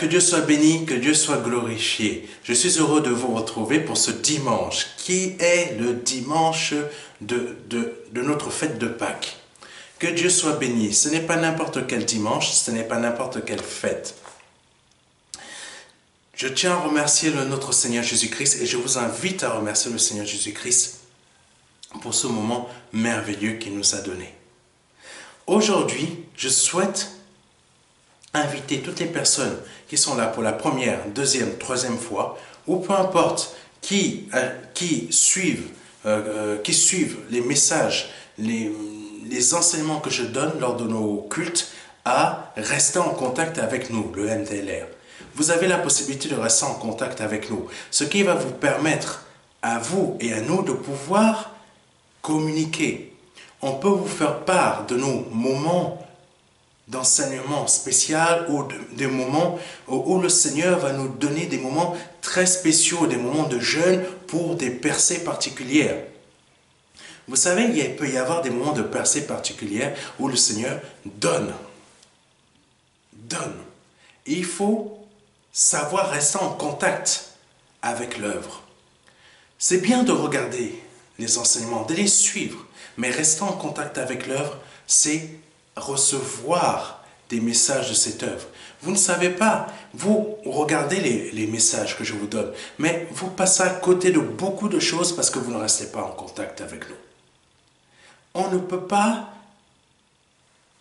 Que Dieu soit béni, que Dieu soit glorifié. Je suis heureux de vous retrouver pour ce dimanche, qui est le dimanche de notre fête de Pâques. Que Dieu soit béni. Ce n'est pas n'importe quel dimanche, ce n'est pas n'importe quelle fête. Je tiens à remercier notre Seigneur Jésus-Christ et je vous invite à remercier le Seigneur Jésus-Christ pour ce moment merveilleux qu'il nous a donné. Aujourd'hui, je souhaite inviter toutes les personnes qui sont là pour la première, deuxième, troisième fois, ou peu importe, qui suivent les messages, les enseignements que je donne lors de nos cultes, à rester en contact avec nous, le MDLR. Vous avez la possibilité de rester en contact avec nous, ce qui va vous permettre à vous et à nous de pouvoir communiquer. On peut vous faire part de nos moments d'enseignement spécial ou des moments où le Seigneur va nous donner des moments très spéciaux, des moments de jeûne pour des percées particulières. Vous savez, il peut y avoir des moments de percées particulières où le Seigneur donne. Et il faut savoir rester en contact avec l'œuvre. C'est bien de regarder les enseignements, de les suivre, mais rester en contact avec l'œuvre, c'est recevoir des messages de cette œuvre. Vous ne savez pas, vous regardez les messages que je vous donne, mais vous passez à côté de beaucoup de choses parce que vous ne restez pas en contact avec nous. On ne peut pas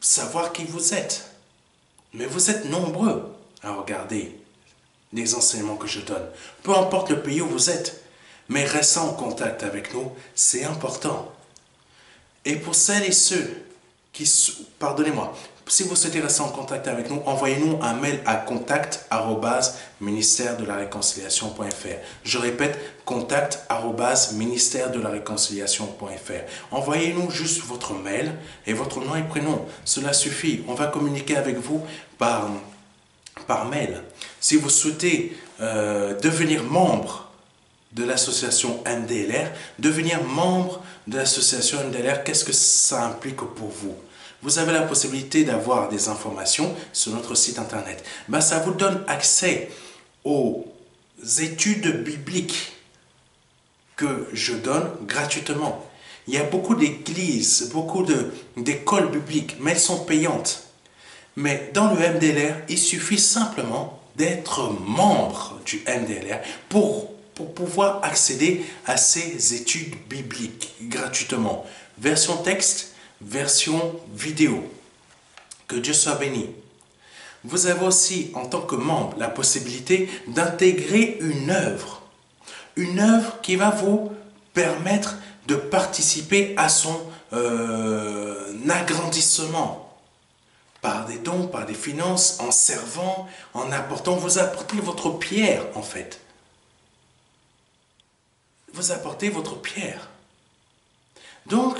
savoir qui vous êtes, mais vous êtes nombreux à regarder les enseignements que je donne. Peu importe le pays où vous êtes, mais restez en contact avec nous, c'est important. Et pour celles et ceux pardonnez-moi, si vous souhaitez rester en contact avec nous, envoyez-nous un mail à contact@ministère-de-la-réconciliation.fr. Je répète, contact@ministère-de-la-réconciliation.fr. Envoyez-nous juste votre mail et votre nom et prénom. Cela suffit. On va communiquer avec vous par mail. Si vous souhaitez devenir membre de l'association MDLR, devenir membre de l'association MDLR, qu'est-ce que ça implique pour vous? Vous avez la possibilité d'avoir des informations sur notre site internet. Ça vous donne accès aux études bibliques que je donne gratuitement. Il y a beaucoup d'églises, beaucoup d'écoles bibliques, mais elles sont payantes. Mais dans le MDLR, il suffit simplement d'être membre du MDLR pour pouvoir accéder à ces études bibliques gratuitement. Version texte, version vidéo. Que Dieu soit béni. Vous avez aussi, en tant que membre, la possibilité d'intégrer une œuvre qui va vous permettre de participer à son agrandissement. Par des dons, par des finances, en servant, en apportant. Vous apportez votre pierre, en fait. Vous apportez votre pierre. Donc,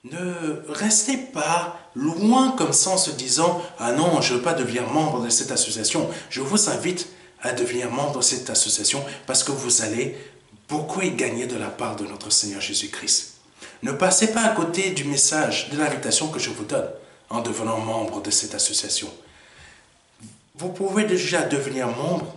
ne restez pas loin comme ça en se disant « Ah non, je ne veux pas devenir membre de cette association ». Je vous invite à devenir membre de cette association parce que vous allez beaucoup y gagner de la part de notre Seigneur Jésus-Christ. Ne passez pas à côté du message, de l'invitation que je vous donne en devenant membre de cette association. Vous pouvez déjà devenir membre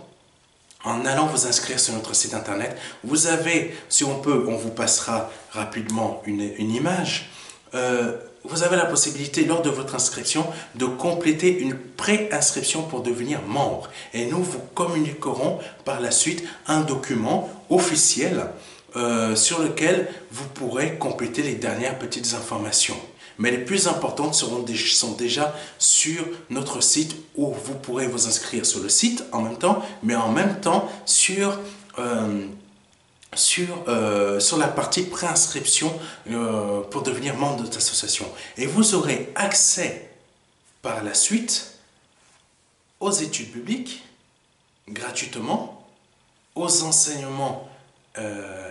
en allant vous inscrire sur notre site internet. Vous avez, si on peut, on vous passera rapidement une image. Vous avez la possibilité, lors de votre inscription, de compléter une pré-inscription pour devenir membre. Et nous vous communiquerons par la suite un document officiel sur lequel vous pourrez compléter les dernières petites informations. Mais les plus importantes sont déjà sur notre site où vous pourrez vous inscrire sur le site en même temps, mais en même temps sur la partie préinscription pour devenir membre de cette association. Et vous aurez accès par la suite aux études bibliques gratuitement, aux enseignements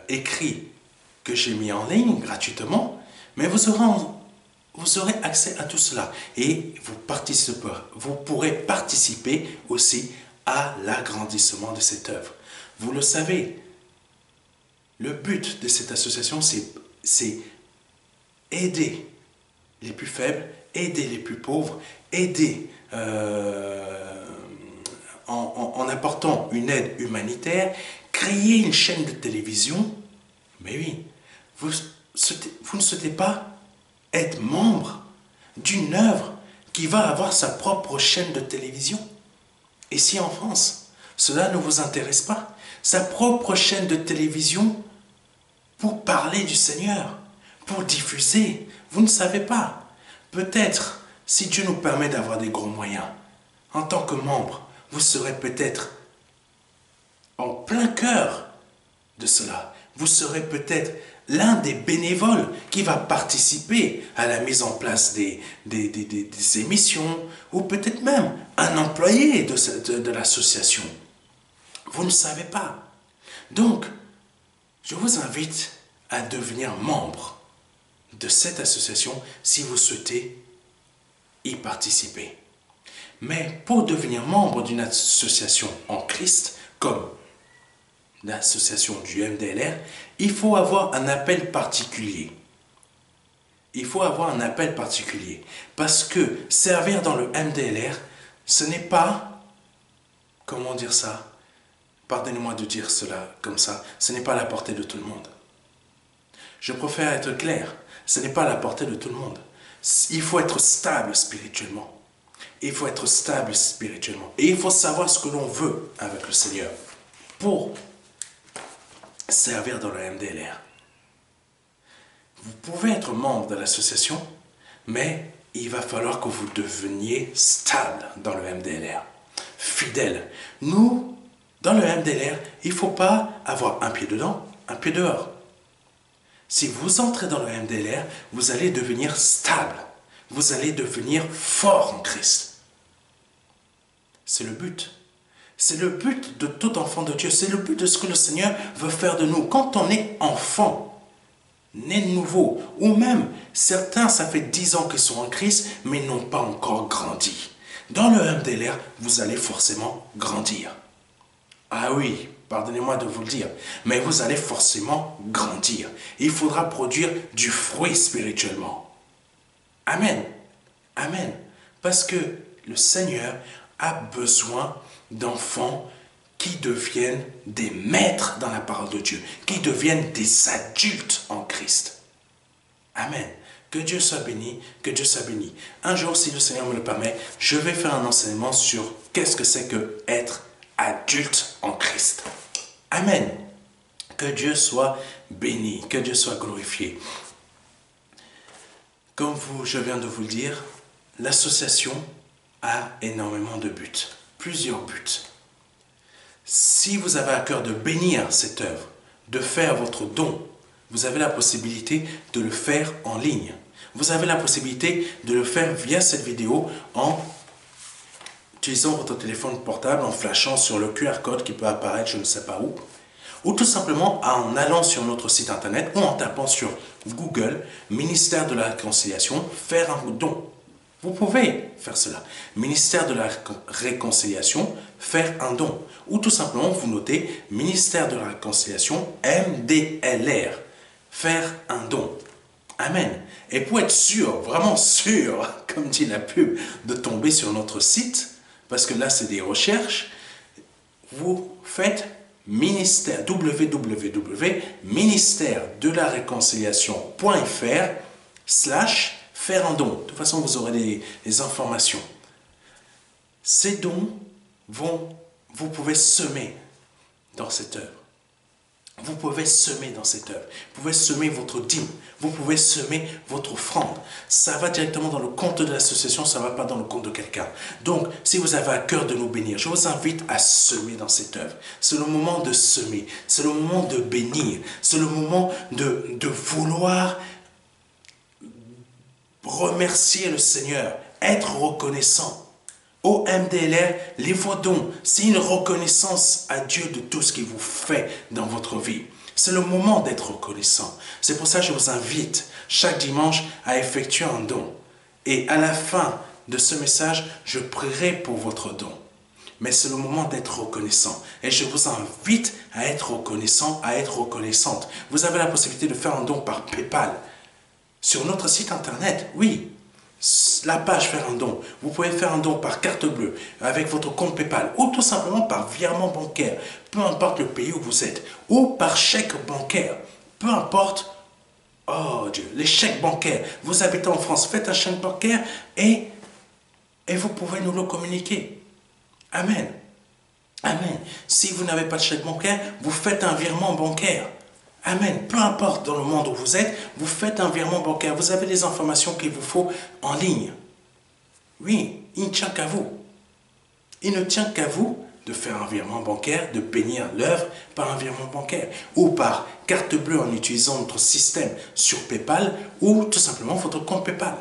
écrits que j'ai mis en ligne gratuitement, mais vous aurez accès à tout cela et vous pourrez participer aussi à l'agrandissement de cette œuvre. Vous le savez, le but de cette association, c'est aider les plus faibles, aider les plus pauvres, aider en apportant une aide humanitaire, créer une chaîne de télévision. Mais oui, vous ne souhaitez pas être membre d'une œuvre qui va avoir sa propre chaîne de télévision. Et si en France, cela ne vous intéresse pas, sa propre chaîne de télévision pour parler du Seigneur, pour diffuser, vous ne savez pas. Peut-être, si Dieu nous permet d'avoir des gros moyens, en tant que membre, vous serez peut-être en plein cœur de cela. Vous serez peut-être l'un des bénévoles qui va participer à la mise en place des émissions, ou peut-être même un employé de l'association. Vous ne savez pas. Donc, je vous invite à devenir membre de cette association si vous souhaitez y participer. Mais pour devenir membre d'une association en Christ, comme l'association du MDLR, il faut avoir un appel particulier. Il faut avoir un appel particulier. Parce que servir dans le MDLR, ce n'est pas, comment dire ça? Pardonnez-moi de dire cela comme ça, ce n'est pas à la portée de tout le monde. Je préfère être clair, ce n'est pas à la portée de tout le monde. Il faut être stable spirituellement. Il faut être stable spirituellement. Et il faut savoir ce que l'on veut avec le Seigneur pour servir dans le MDLR. Vous pouvez être membre de l'association, mais il va falloir que vous deveniez stable dans le MDLR. Fidèle. Nous, dans le MDLR, il ne faut pas avoir un pied dedans, un pied dehors. Si vous entrez dans le MDLR, vous allez devenir stable. Vous allez devenir fort en Christ. C'est le but. C'est le but de tout enfant de Dieu. C'est le but de ce que le Seigneur veut faire de nous. Quand on est enfant, né de nouveau, ou même certains, ça fait 10 ans qu'ils sont en Christ, mais n'ont pas encore grandi. Dans le MDLR, vous allez forcément grandir. Ah oui, pardonnez-moi de vous le dire, mais vous allez forcément grandir. Il faudra produire du fruit spirituellement. Amen. Amen. Parce que le Seigneur a besoin d'enfants qui deviennent des maîtres dans la parole de Dieu, qui deviennent des adultes en Christ. Amen. Que Dieu soit béni, que Dieu soit béni. Un jour, si le Seigneur me le permet, je vais faire un enseignement sur qu'est-ce que c'est que être adulte en Christ. Amen. Que Dieu soit béni, que Dieu soit glorifié. Comme je viens de vous le dire, l'association a énormément de buts, plusieurs buts. Si vous avez à cœur de bénir cette œuvre, de faire votre don, vous avez la possibilité de le faire en ligne. Vous avez la possibilité de le faire via cette vidéo en utilisant votre téléphone portable, en flashant sur le QR code qui peut apparaître je ne sais pas où, ou tout simplement en allant sur notre site internet ou en tapant sur Google, ministère de la réconciliation, faire un don. Vous pouvez faire cela. Ministère de la réconciliation, faire un don. Ou tout simplement, vous notez ministère de la réconciliation, MDLR, faire un don. Amen. Et pour être sûr, vraiment sûr, comme dit la pub, de tomber sur notre site, parce que là c'est des recherches, vous faites ministère, www.ministère-de-la-réconciliation.fr/ faire un don. De toute façon, vous aurez les informations. Ces dons vous pouvez semer dans cette œuvre. Vous pouvez semer dans cette œuvre. Vous pouvez semer votre dîme. Vous pouvez semer votre offrande. Ça va directement dans le compte de l'association, ça ne va pas dans le compte de quelqu'un. Donc, si vous avez à cœur de nous bénir, je vous invite à semer dans cette œuvre. C'est le moment de semer. C'est le moment de bénir. C'est le moment de vouloir remercier le Seigneur, être reconnaissant. Au MDLR, les vos dons, c'est une reconnaissance à Dieu de tout ce qu'il vous fait dans votre vie. C'est le moment d'être reconnaissant. C'est pour ça que je vous invite chaque dimanche à effectuer un don. Et à la fin de ce message, je prierai pour votre don. Mais c'est le moment d'être reconnaissant. Et je vous invite à être reconnaissant, à être reconnaissante. Vous avez la possibilité de faire un don par PayPal. Sur notre site internet, oui. la page faire un don. Vous pouvez faire un don par carte bleue, avec votre compte PayPal, ou tout simplement par virement bancaire, peu importe le pays où vous êtes, ou par chèque bancaire, peu importe. Oh Dieu, les chèques bancaires. Vous habitez en France, faites un chèque bancaire et vous pouvez nous le communiquer. Amen. Amen. Si vous n'avez pas de chèque bancaire, vous faites un virement bancaire. Amen. Peu importe dans le monde où vous êtes, vous faites un virement bancaire. Vous avez les informations qu'il vous faut en ligne. Oui, il ne tient qu'à vous. Il ne tient qu'à vous de faire un virement bancaire, de bénir l'œuvre par un virement bancaire ou par carte bleue en utilisant notre système sur PayPal ou tout simplement votre compte PayPal.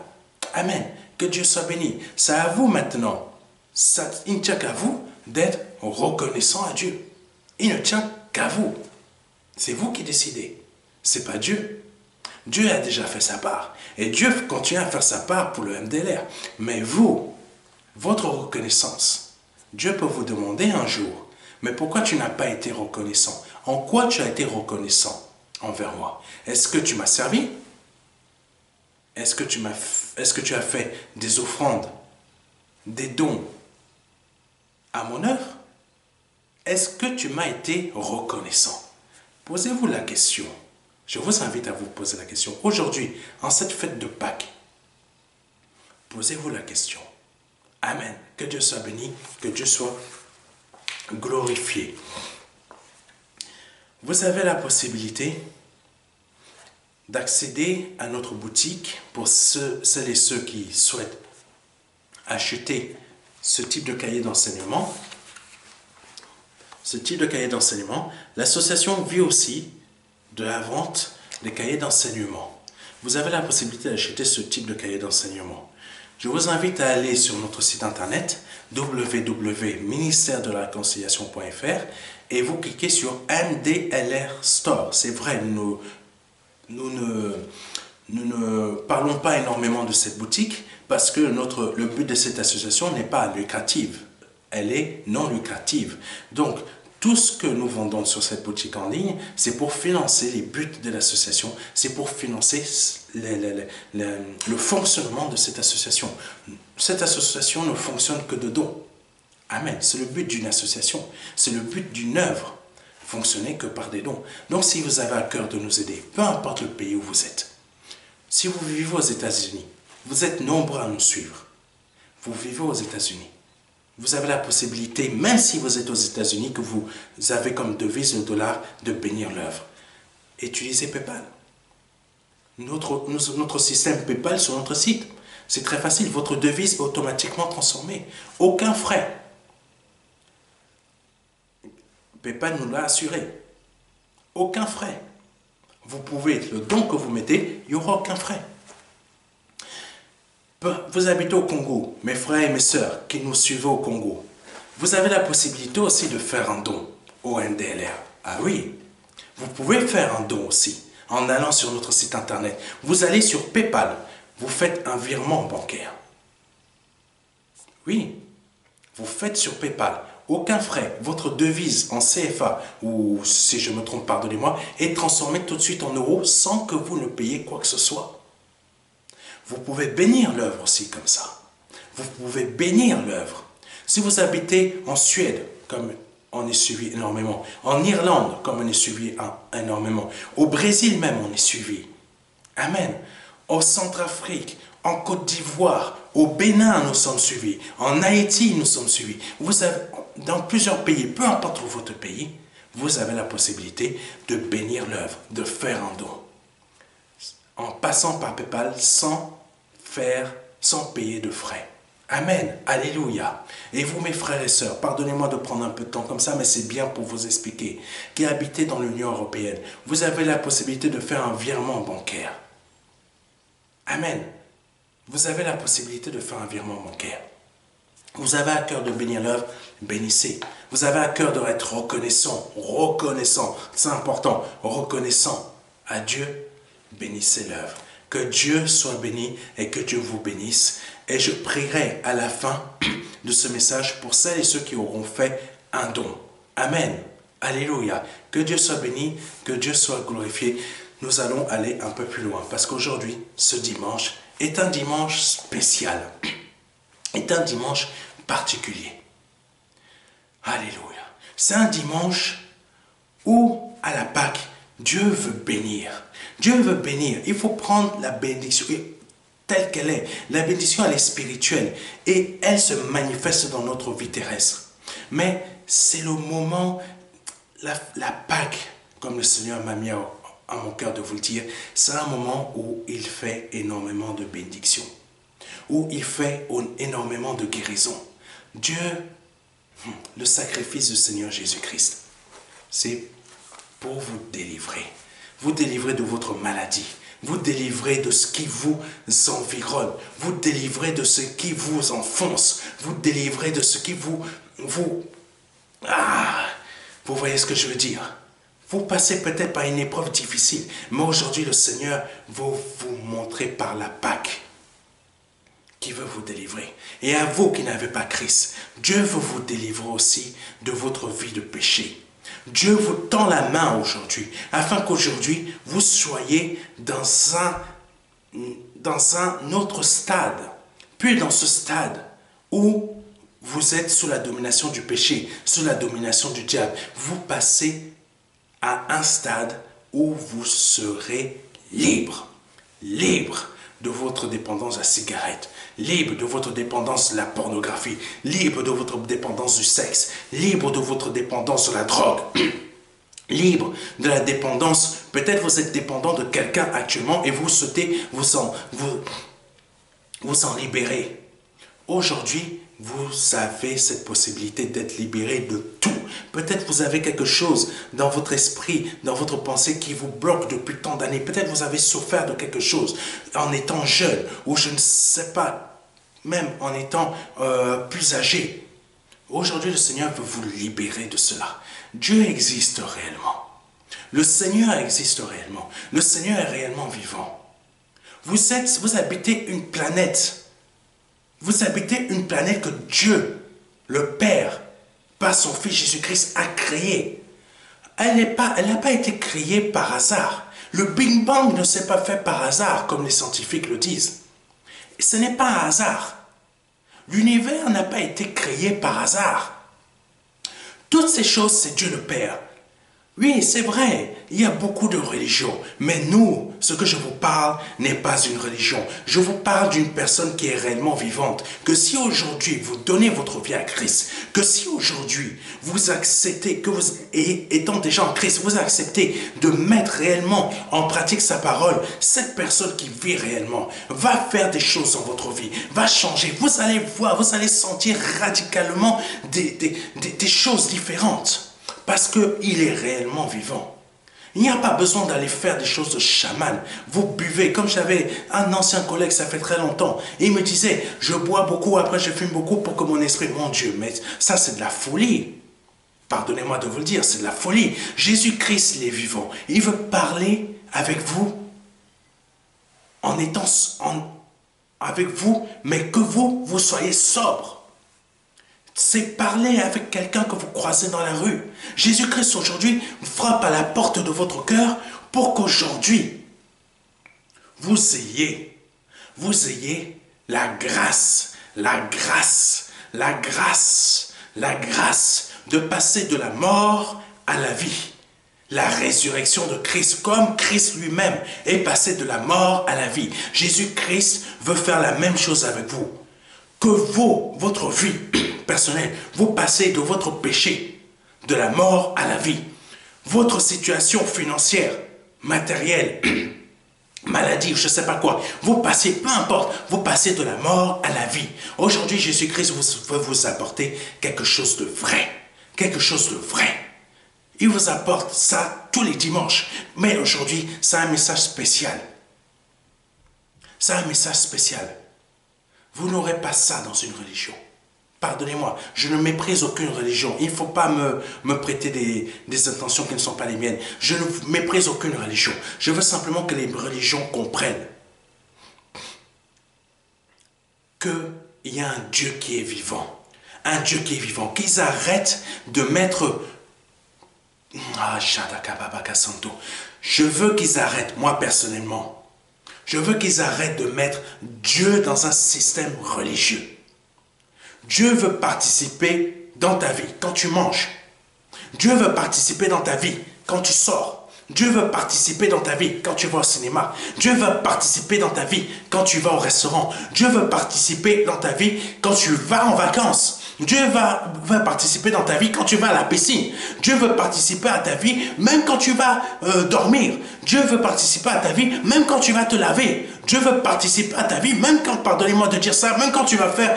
Amen. Que Dieu soit béni. C'est à vous maintenant. Il ne tient qu'à vous d'être reconnaissant à Dieu. Il ne tient qu'à vous. C'est vous qui décidez. C'est pas Dieu. Dieu a déjà fait sa part. Et Dieu continue à faire sa part pour le MDLR. Mais vous, votre reconnaissance, Dieu peut vous demander un jour, mais pourquoi tu n'as pas été reconnaissant? En quoi tu as été reconnaissant envers moi? Est-ce que tu m'as servi? Est-ce que tu as fait des offrandes, des dons à mon œuvre? Est-ce que tu m'as été reconnaissant? Posez-vous la question. Je vous invite à vous poser la question. Aujourd'hui, en cette fête de Pâques, posez-vous la question. Amen. Que Dieu soit béni, que Dieu soit glorifié. Vous avez la possibilité d'accéder à notre boutique pour celles et ceux qui souhaitent acheter ce type de cahier d'enseignement. Ce type de cahier d'enseignement, l'association vit aussi de la vente des cahiers d'enseignement. Vous avez la possibilité d'acheter ce type de cahier d'enseignement. Je vous invite à aller sur notre site internet www.ministère-de-la-réconciliation.fr et vous cliquez sur MDLR Store. C'est vrai, nous ne parlons pas énormément de cette boutique parce que le but de cette association n'est pas lucrative. Elle est non lucrative. Donc, tout ce que nous vendons sur cette boutique en ligne, c'est pour financer les buts de l'association, c'est pour financer le fonctionnement de cette association. Cette association ne fonctionne que de dons. Amen. C'est le but d'une association. C'est le but d'une œuvre. Fonctionner que par des dons. Donc si vous avez à cœur de nous aider, peu importe le pays où vous êtes, si vous vivez aux États-Unis, vous êtes nombreux à nous suivre. Vous vivez aux États-Unis. Vous avez la possibilité, même si vous êtes aux États-Unis, que vous avez comme devise le dollar, de bénir l'œuvre. Utilisez PayPal. Notre système PayPal sur notre site. C'est très facile. Votre devise est automatiquement transformée. Aucun frais. PayPal nous l'a assuré. Aucun frais. Vous pouvez, le don que vous mettez, il n'y aura aucun frais. Vous habitez au Congo, mes frères et mes sœurs qui nous suivent au Congo. Vous avez la possibilité aussi de faire un don au MDLR. Ah oui, vous pouvez faire un don aussi en allant sur notre site internet. Vous allez sur PayPal, vous faites un virement bancaire. Oui, vous faites sur PayPal. Aucun frais. Votre devise en CFA, ou si je me trompe, pardonnez-moi, est transformée tout de suite en euros sans que vous ne payiez quoi que ce soit. Vous pouvez bénir l'œuvre aussi comme ça. Vous pouvez bénir l'œuvre. Si vous habitez en Suède, comme on est suivi énormément, en Irlande, comme on est suivi énormément, au Brésil même on est suivi. Amen. Au Centrafrique, en Côte d'Ivoire, au Bénin nous sommes suivis, en Haïti nous sommes suivis. Vous avez, dans plusieurs pays, peu importe votre pays, vous avez la possibilité de bénir l'œuvre, de faire un don. En passant par PayPal sans payer de frais. Amen. Alléluia. Et vous, mes frères et sœurs, pardonnez-moi de prendre un peu de temps comme ça, mais c'est bien pour vous expliquer, qui habitez dans l'Union européenne, vous avez la possibilité de faire un virement bancaire. Amen. Vous avez la possibilité de faire un virement bancaire. Vous avez à cœur de bénir l'œuvre, bénissez. Vous avez à cœur d'être reconnaissant, c'est important, reconnaissant à Dieu, bénissez l'œuvre. Que Dieu soit béni et que Dieu vous bénisse. Et je prierai à la fin de ce message pour celles et ceux qui auront fait un don. Amen. Alléluia. Que Dieu soit béni, que Dieu soit glorifié. Nous allons aller un peu plus loin parce qu'aujourd'hui, ce dimanche, est un dimanche spécial, est un dimanche particulier. Alléluia. C'est un dimanche où, à la Pâque, Dieu veut bénir. Dieu veut bénir. Il faut prendre la bénédiction telle qu'elle est. La bénédiction, elle est spirituelle et elle se manifeste dans notre vie terrestre. Mais c'est le moment, la Pâque, comme le Seigneur m'a mis à mon cœur de vous le dire, c'est un moment où il fait énormément de bénédictions, où il fait énormément de guérison. Dieu, le sacrifice du Seigneur Jésus-Christ, c'est pour vous délivrer de votre maladie, vous délivrer de ce qui vous environne, vous délivrer de ce qui vous enfonce, vous délivrer de ce qui vous voyez ce que je veux dire? Vous passez peut-être par une épreuve difficile, mais aujourd'hui le Seigneur veut vous montrer par la Pâque qui veut vous délivrer. Et à vous qui n'avez pas Christ, Dieu veut vous délivrer aussi de votre vie de péché. Dieu vous tend la main aujourd'hui, afin qu'aujourd'hui, vous soyez dans un autre stade. Puis dans ce stade où vous êtes sous la domination du péché, sous la domination du diable, vous passez à un stade où vous serez libre. Libre de votre dépendance à la cigarette, libre de votre dépendance à la pornographie, libre de votre dépendance du sexe, libre de votre dépendance à la drogue, libre de la dépendance. Peut-être vous êtes dépendant de quelqu'un actuellement et vous souhaitez vous en libérer. Aujourd'hui, vous avez cette possibilité d'être libéré de tout. Peut-être vous avez quelque chose dans votre esprit, dans votre pensée qui vous bloque depuis tant d'années. Peut-être vous avez souffert de quelque chose en étant jeune ou je ne sais pas, même en étant plus âgé. Aujourd'hui, le Seigneur veut vous libérer de cela. Dieu existe réellement. Le Seigneur existe réellement. Le Seigneur est réellement vivant. Vous habitez une planète. Vous habitez une planète que Dieu, le Père, par son Fils Jésus-Christ, a créée. Elle n'a pas été créée par hasard. Le Big Bang ne s'est pas fait par hasard, comme les scientifiques le disent. Ce n'est pas un hasard. L'univers n'a pas été créé par hasard. Toutes ces choses, c'est Dieu le Père. Oui, c'est vrai, il y a beaucoup de religions, mais nous, ce que je vous parle n'est pas une religion. Je vous parle d'une personne qui est réellement vivante. Que si aujourd'hui vous donnez votre vie à Christ, que si aujourd'hui vous acceptez, que vous, étant déjà en Christ, vous acceptez de mettre réellement en pratique sa parole, cette personne qui vit réellement va faire des choses dans votre vie, va changer. Vous allez voir, vous allez sentir radicalement des choses différentes. Parce qu'il est réellement vivant. Il n'y a pas besoin d'aller faire des choses de chaman. Vous buvez, comme j'avais un ancien collègue, ça fait très longtemps. Et il me disait, je bois beaucoup, après je fume beaucoup pour que mon esprit, mon Dieu, mais ça c'est de la folie. Pardonnez-moi de vous le dire, c'est de la folie. Jésus-Christ, il est vivant. Il veut parler avec vous en étant avec vous, mais que vous soyez sobre. C'est parler avec quelqu'un que vous croisez dans la rue. Jésus-Christ aujourd'hui frappe à la porte de votre cœur pour qu'aujourd'hui, vous ayez la grâce de passer de la mort à la vie. La résurrection de Christ, comme Christ lui-même est passé de la mort à la vie. Jésus-Christ veut faire la même chose avec vous. Que votre vie personnelle, vous passez de votre péché, de la mort à la vie. Votre situation financière, matérielle, maladie, je ne sais pas quoi, vous passez, peu importe, vous passez de la mort à la vie. Aujourd'hui, Jésus-Christ veut vous apporter quelque chose de vrai. Quelque chose de vrai. Il vous apporte ça tous les dimanches. Mais aujourd'hui, c'est un message spécial. C'est un message spécial. Vous n'aurez pas ça dans une religion. Pardonnez-moi, je ne méprise aucune religion. Il ne faut pas me prêter des intentions qui ne sont pas les miennes. Je ne méprise aucune religion. Je veux simplement que les religions comprennent qu'il y a un Dieu qui est vivant. Un Dieu qui est vivant. Qu'ils arrêtent de mettre... Je veux qu'ils arrêtent, moi personnellement. Je veux qu'ils arrêtent de mettre Dieu dans un système religieux. Dieu veut participer dans ta vie quand tu manges. Dieu veut participer dans ta vie quand tu sors. Dieu veut participer dans ta vie quand tu vas au cinéma. Dieu veut participer dans ta vie quand tu vas au restaurant. Dieu veut participer dans ta vie quand tu vas en vacances. Dieu va participer dans ta vie quand tu vas à la piscine. Dieu veut participer à ta vie même quand tu vas dormir. Dieu veut participer à ta vie même quand tu vas te laver. Dieu veut participer à ta vie même quand, pardonnez-moi de dire ça, même quand tu vas faire,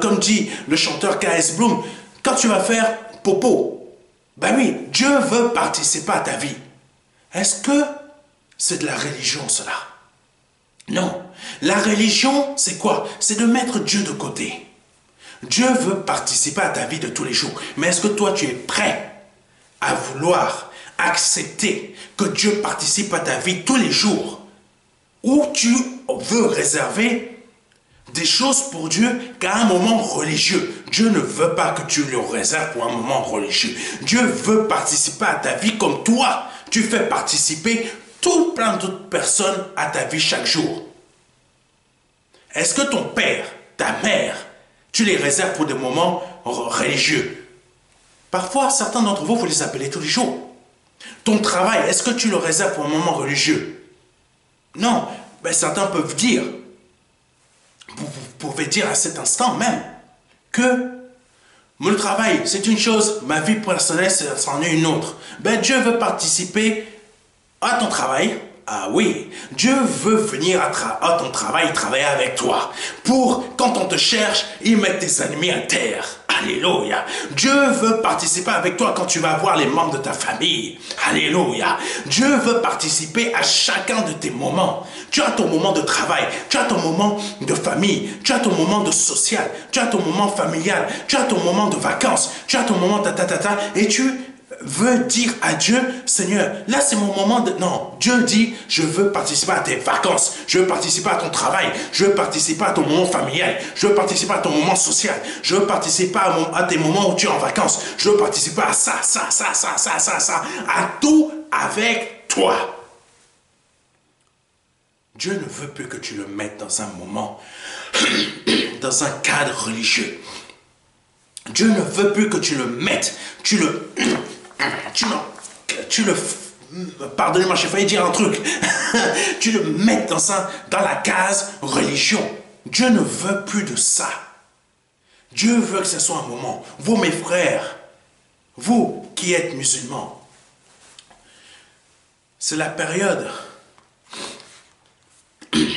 comme dit le chanteur K.S. Bloom, quand tu vas faire popo. Ben oui, Dieu veut participer à ta vie. Est-ce que c'est de la religion cela? Non. La religion, c'est quoi? C'est de mettre Dieu de côté. Dieu veut participer à ta vie de tous les jours. Mais est-ce que toi, tu es prêt à vouloir accepter que Dieu participe à ta vie tous les jours? Ou tu veux réserver des choses pour Dieu qu'à un moment religieux? Dieu ne veut pas que tu le réserves pour un moment religieux. Dieu veut participer à ta vie comme toi. Tu fais participer tout plein d'autres personnes à ta vie chaque jour. Est-ce que ton père, ta mère, tu les réserves pour des moments religieux? Parfois, certains d'entre vous, vous les appelez tous les jours. Ton travail, est-ce que tu le réserves pour un moment religieux? Non. Ben, certains peuvent dire, vous pouvez dire à cet instant même, que le travail, c'est une chose, ma vie personnelle, c'en est une autre. Ben, Dieu veut participer à ton travail. Ah oui, Dieu veut venir à ton travail, travailler avec toi. Pour, quand on te cherche, il met tes ennemis à terre. Alléluia. Dieu veut participer avec toi quand tu vas voir les membres de ta famille. Alléluia. Dieu veut participer à chacun de tes moments. Tu as ton moment de travail, tu as ton moment de famille, tu as ton moment de social, tu as ton moment familial, tu as ton moment de vacances, tu as ton moment et tu veux dire à Dieu, Seigneur, là c'est mon moment de... Non, Dieu dit, je veux participer à tes vacances, je veux participer à ton travail, je veux participer à ton moment familial, je veux participer à ton moment social, je veux participer à tes moments où tu es en vacances, je veux participer à ça, à tout avec toi. Dieu ne veut plus que tu le mettes dans un moment, dans un cadre religieux. Dieu ne veut plus que tu le mettes, pardonnez-moi, j'ai failli dire un truc, tu le mets dans la case religion. Dieu ne veut plus de ça. Dieu veut que ce soit un moment. Vous, mes frères, vous qui êtes musulmans, c'est la période,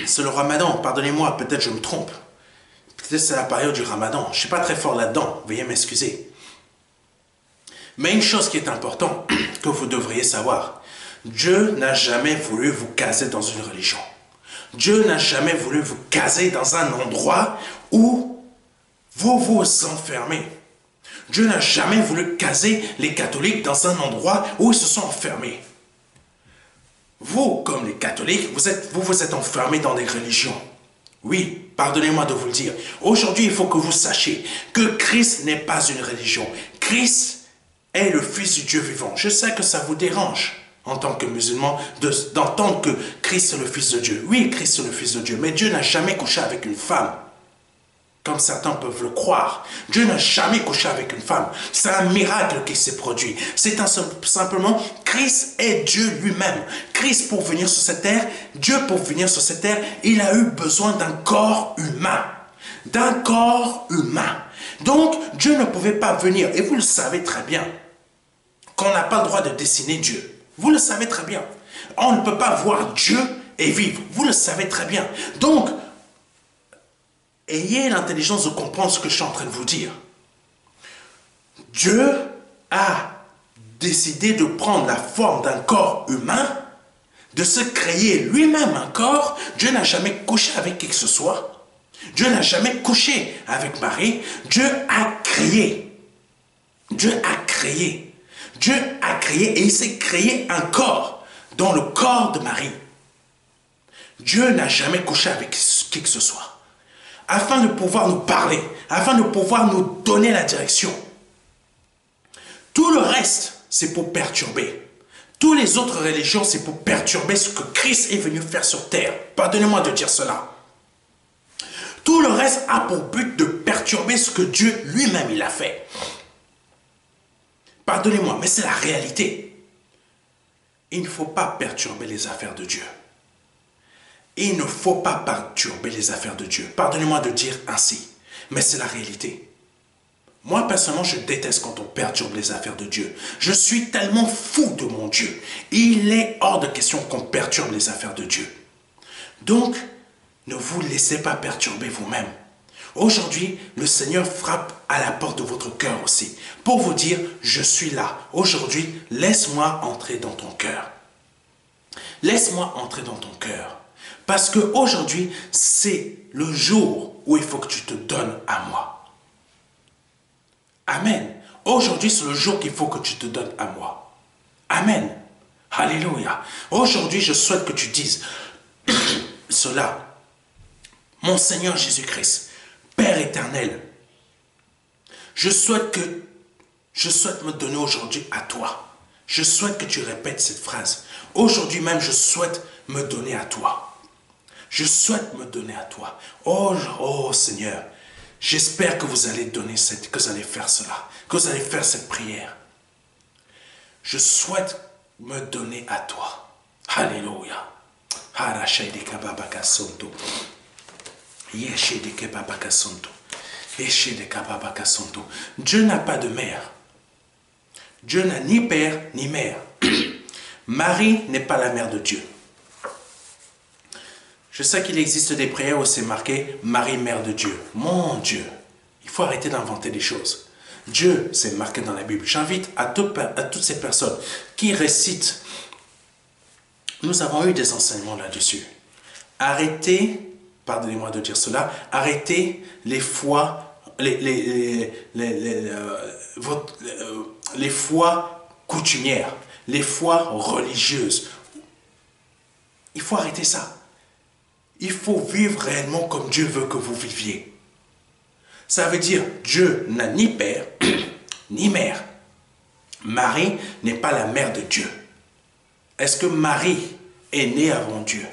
c'est le ramadan, pardonnez-moi, peut-être je me trompe. Peut-être c'est la période du ramadan. Je ne suis pas très fort là-dedans, veuillez m'excuser. Mais une chose qui est importante, que vous devriez savoir, Dieu n'a jamais voulu vous caser dans une religion. Dieu n'a jamais voulu vous caser dans un endroit où vous vous enfermez. Dieu n'a jamais voulu caser les catholiques dans un endroit où ils se sont enfermés. Vous, comme les catholiques, vous êtes enfermés dans des religions. Oui, pardonnez-moi de vous le dire. Aujourd'hui, il faut que vous sachiez que Christ n'est pas une religion. Christ est le Fils du Dieu vivant. Je sais que ça vous dérange en tant que musulman d'entendre que Christ est le Fils de Dieu. Oui, Christ est le Fils de Dieu, mais Dieu n'a jamais couché avec une femme, comme certains peuvent le croire. Dieu n'a jamais couché avec une femme. C'est un miracle qui s'est produit. C'est simplement, Christ est Dieu lui-même. Christ, pour venir sur cette terre, Dieu pour venir sur cette terre, il a eu besoin d'un corps humain. D'un corps humain. Donc, Dieu ne pouvait pas venir, et vous le savez très bien, qu'on n'a pas le droit de dessiner Dieu. Vous le savez très bien. On ne peut pas voir Dieu et vivre. Vous le savez très bien. Donc, ayez l'intelligence de comprendre ce que je suis en train de vous dire. Dieu a décidé de prendre la forme d'un corps humain, de se créer lui-même un corps. Dieu n'a jamais couché avec qui que ce soit. Dieu n'a jamais couché avec Marie. Dieu a créé. Dieu a créé. Dieu a créé et il s'est créé un corps dans le corps de Marie. Dieu n'a jamais couché avec qui que ce soit. Afin de pouvoir nous parler, afin de pouvoir nous donner la direction. Tout le reste, c'est pour perturber. Toutes les autres religions, c'est pour perturber ce que Christ est venu faire sur terre. Pardonnez-moi de dire cela. Tout le reste a pour but de perturber ce que Dieu lui-même il a fait. Pardonnez-moi, mais c'est la réalité. Il ne faut pas perturber les affaires de Dieu. Il ne faut pas perturber les affaires de Dieu. Pardonnez-moi de dire ainsi, mais c'est la réalité. Moi, personnellement, je déteste quand on perturbe les affaires de Dieu. Je suis tellement fou de mon Dieu. Il est hors de question qu'on perturbe les affaires de Dieu. Donc, ne vous laissez pas perturber vous-même. Aujourd'hui, le Seigneur frappe à la porte de votre cœur aussi, pour vous dire, je suis là. Aujourd'hui, laisse-moi entrer dans ton cœur. Laisse-moi entrer dans ton cœur. Parce qu'aujourd'hui, c'est le jour où il faut que tu te donnes à moi. Amen. Aujourd'hui, c'est le jour qu'il faut que tu te donnes à moi. Amen. Alléluia. Aujourd'hui, je souhaite que tu dises cela. Mon Seigneur Jésus-Christ, Père éternel, je souhaite me donner aujourd'hui à toi. Je souhaite que tu répètes cette phrase. Aujourd'hui même, je souhaite me donner à toi. Je souhaite me donner à toi. Oh Seigneur, j'espère que vous allez que vous allez faire cela, que vous allez faire cette prière. Je souhaite me donner à toi. Alléluia. Dieu n'a pas de mère. Dieu n'a ni père ni mère. Marie n'est pas la mère de Dieu. Je sais qu'il existe des prières où c'est marqué Marie, mère de Dieu. Mon Dieu, il faut arrêter d'inventer des choses. Dieu, c'est marqué dans la Bible. J'invite à toutes ces personnes qui récitent. Nous avons eu des enseignements là-dessus. Arrêtez, pardonnez-moi de dire cela, arrêtez les foi coutumières, les foi religieuses. Il faut arrêter ça. Il faut vivre réellement comme Dieu veut que vous viviez. Ça veut dire Dieu n'a ni père ni mère. Marie n'est pas la mère de Dieu. Est-ce que Marie est née avant Dieu?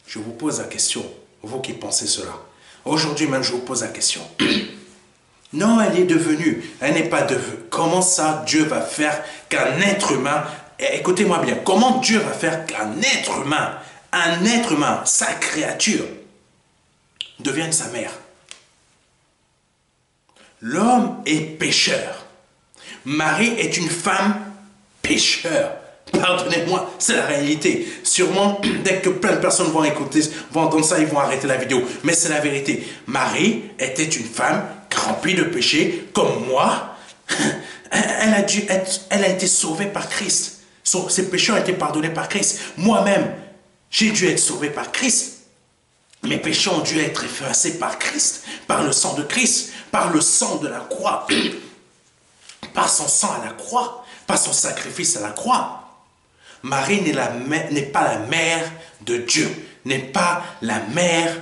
Je vous pose la question, vous qui pensez cela. Aujourd'hui même, je vous pose la question. Non, elle est devenue. Elle n'est pas devenue. Comment ça, Dieu va faire qu'un être humain... Écoutez-moi bien. Comment Dieu va faire qu'un être humain, sa créature, devienne sa mère? L'homme est pécheur. Marie est une femme pécheur. Pardonnez-moi, c'est la réalité. Sûrement, dès que plein de personnes vont écouter, vont entendre ça, ils vont arrêter la vidéo. Mais c'est la vérité. Marie était une femme remplie de péché, comme moi. Elle a été sauvée par Christ. Ses péchés ont été pardonnés par Christ. Moi-même, j'ai dû être sauvé par Christ. Mes péchés ont dû être effacés par Christ, par le sang de Christ, par le sang de la croix, par son sang à la croix, par son sacrifice à la croix. Marie n'est pas la mère de Dieu, n'est pas la mère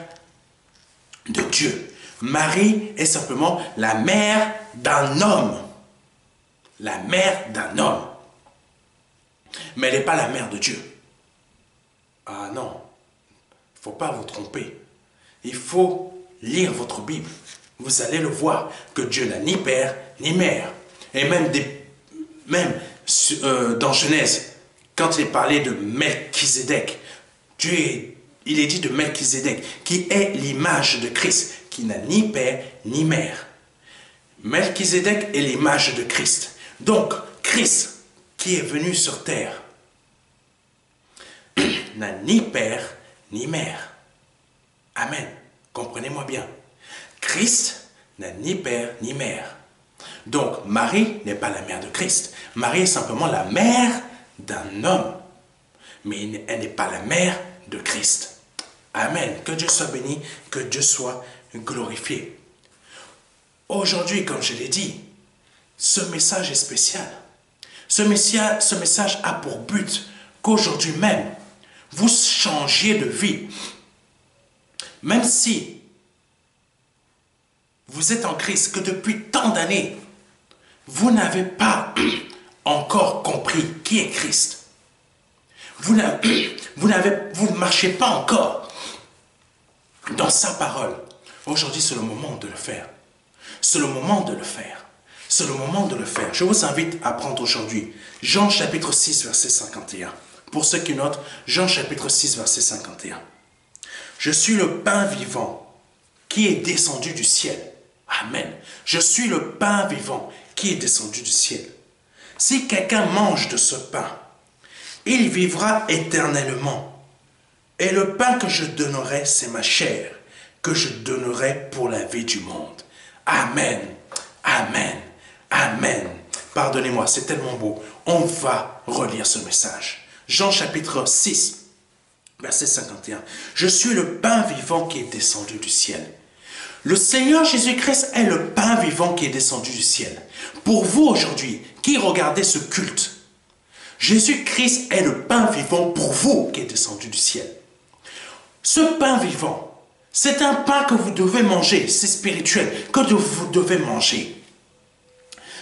de Dieu. Marie est simplement la mère d'un homme. La mère d'un homme. Mais elle n'est pas la mère de Dieu. Ah non, il ne faut pas vous tromper. Il faut lire votre Bible. Vous allez le voir que Dieu n'a ni père ni mère. Et même dans Genèse, quand il est parlé de Melchizedek, il est dit de Melchizedek, qui est l'image de Christ, qui n'a ni père ni mère. Melchizedek est l'image de Christ. Donc, Christ, qui est venu sur terre, n'a ni père ni mère. Amen. Comprenez-moi bien. Christ n'a ni père ni mère. Donc, Marie n'est pas la mère de Christ. Marie est simplement la mère d'un homme. Mais elle n'est pas la mère de Christ. Amen. Que Dieu soit béni, que Dieu soit glorifié. Aujourd'hui, comme je l'ai dit, ce message est spécial. Ce message a pour but qu'aujourd'hui même, vous changiez de vie. Même si vous êtes en Christ, que depuis tant d'années, vous n'avez pas encore compris qui est Christ. Vous ne marchez pas encore dans sa parole. Aujourd'hui, c'est le moment de le faire. C'est le moment de le faire. C'est le moment de le faire. Je vous invite à prendre aujourd'hui Jean chapitre 6, verset 51. Pour ceux qui notent, Jean chapitre 6, verset 51. Je suis le pain vivant qui est descendu du ciel. Amen. Je suis le pain vivant qui est descendu du ciel. Si quelqu'un mange de ce pain, il vivra éternellement. Et le pain que je donnerai, c'est ma chair, que je donnerai pour la vie du monde. Amen. Amen. Amen. Pardonnez-moi, c'est tellement beau. On va relire ce message. Jean chapitre 6, verset 51. Je suis le pain vivant qui est descendu du ciel. Le Seigneur Jésus-Christ est le pain vivant qui est descendu du ciel. Pour vous aujourd'hui, qui regardez ce culte, Jésus-Christ est le pain vivant pour vous qui est descendu du ciel. Ce pain vivant, c'est un pain que vous devez manger, c'est spirituel, que vous devez manger.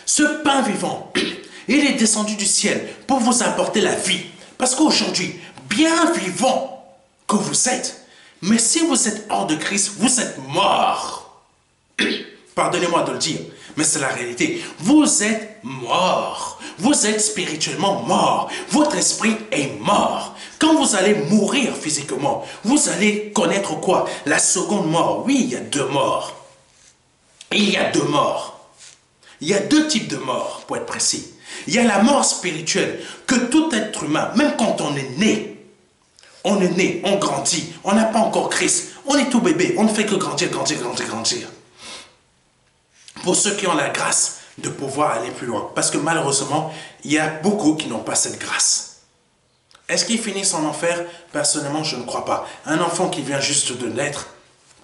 Ce pain vivant, il est descendu du ciel pour vous apporter la vie. Parce qu'aujourd'hui, bien vivant que vous êtes, mais si vous êtes hors de Christ, vous êtes mort. Pardonnez-moi de le dire, mais c'est la réalité. Vous êtes mort. Vous êtes spirituellement mort. Votre esprit est mort. Quand vous allez mourir physiquement, vous allez connaître quoi? La seconde mort. Oui, il y a deux morts. Il y a deux morts. Il y a deux types de morts, pour être précis. Il y a la mort spirituelle, que tout être humain, même quand on est né, on grandit, on n'a pas encore Christ, on est tout bébé, on ne fait que grandir, grandir, grandir, grandir. Pour ceux qui ont la grâce de pouvoir aller plus loin, parce que malheureusement, il y a beaucoup qui n'ont pas cette grâce. Est-ce qu'ils finissent en enfer? Personnellement, je ne crois pas. Un enfant qui vient juste de naître,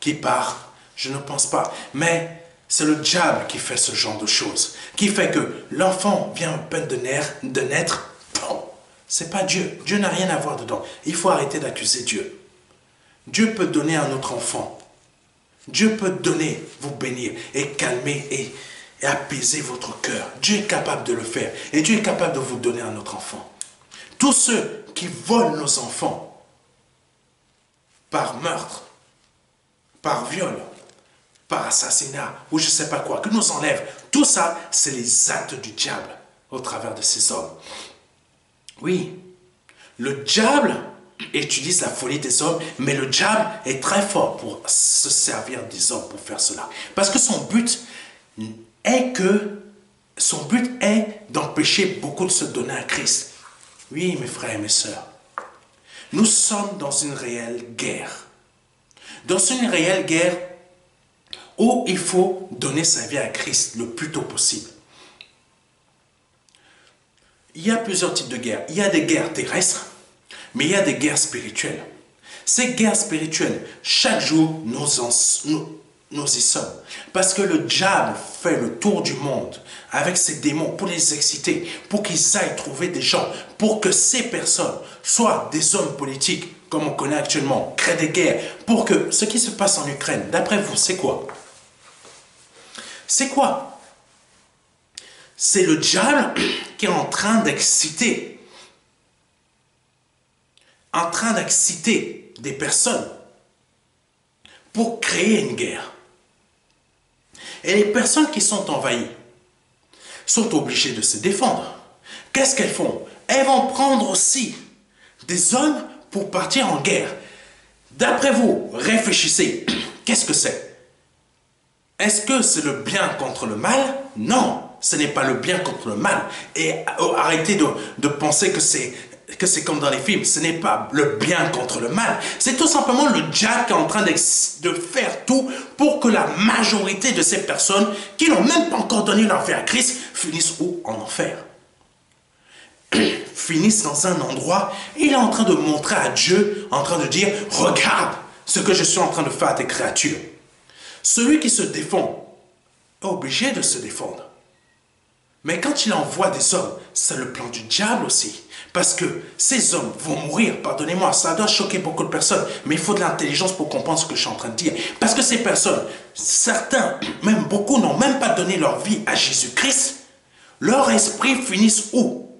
qui part, je ne pense pas. Mais c'est le diable qui fait ce genre de choses, qui fait que l'enfant vient à peine de naître. C'est pas Dieu. Dieu n'a rien à voir dedans. Il faut arrêter d'accuser Dieu. Dieu peut donner un autre enfant. Dieu peut donner, vous bénir et calmer et apaiser votre cœur. Dieu est capable de le faire. Et Dieu est capable de vous donner un autre enfant. Tous ceux qui volent nos enfants par meurtre, par viol, par assassinat ou je ne sais pas quoi, que nous enlèvent, tout ça, c'est les actes du diable au travers de ces hommes. Oui, le diable utilise la folie des hommes, mais le diable est très fort pour se servir des hommes pour faire cela. Parce que son but est d'empêcher beaucoup de se donner à Christ. Oui, mes frères et mes sœurs, nous sommes dans une réelle guerre. Dans une réelle guerre où il faut donner sa vie à Christ le plus tôt possible. Il y a plusieurs types de guerres. Il y a des guerres terrestres, mais il y a des guerres spirituelles. Ces guerres spirituelles, chaque jour, nous y sommes. Parce que le diable fait le tour du monde avec ses démons pour les exciter, pour qu'ils aillent trouver des gens, pour que ces personnes soient des hommes politiques, comme on connaît actuellement, créent des guerres, pour que ce qui se passe en Ukraine, d'après vous, c'est quoi? C'est quoi? C'est le diable qui est en train d'exciter des personnes pour créer une guerre. Et les personnes qui sont envahies sont obligées de se défendre. Qu'est-ce qu'elles font? Elles vont prendre aussi des hommes pour partir en guerre. D'après vous, réfléchissez. Qu'est-ce que c'est? Est-ce que c'est le bien contre le mal? Non, ce n'est pas le bien contre le mal. Et arrêtez de penser que c'est comme dans les films. Ce n'est pas le bien contre le mal. C'est tout simplement le diable qui est en train de faire tout pour que la majorité de ces personnes qui n'ont même pas encore donné leur vie à Christ finissent où? En enfer. Finissent dans un endroit, il est en train de montrer à Dieu, en train de dire, regarde ce que je suis en train de faire à tes créatures. Celui qui se défend est obligé de se défendre. Mais quand il envoie des hommes, c'est le plan du diable aussi. Parce que ces hommes vont mourir, pardonnez-moi, ça doit choquer beaucoup de personnes, mais il faut de l'intelligence pour comprendre ce que je suis en train de dire. Parce que ces personnes, certains, même beaucoup, n'ont même pas donné leur vie à Jésus-Christ. Leur esprit finisse où?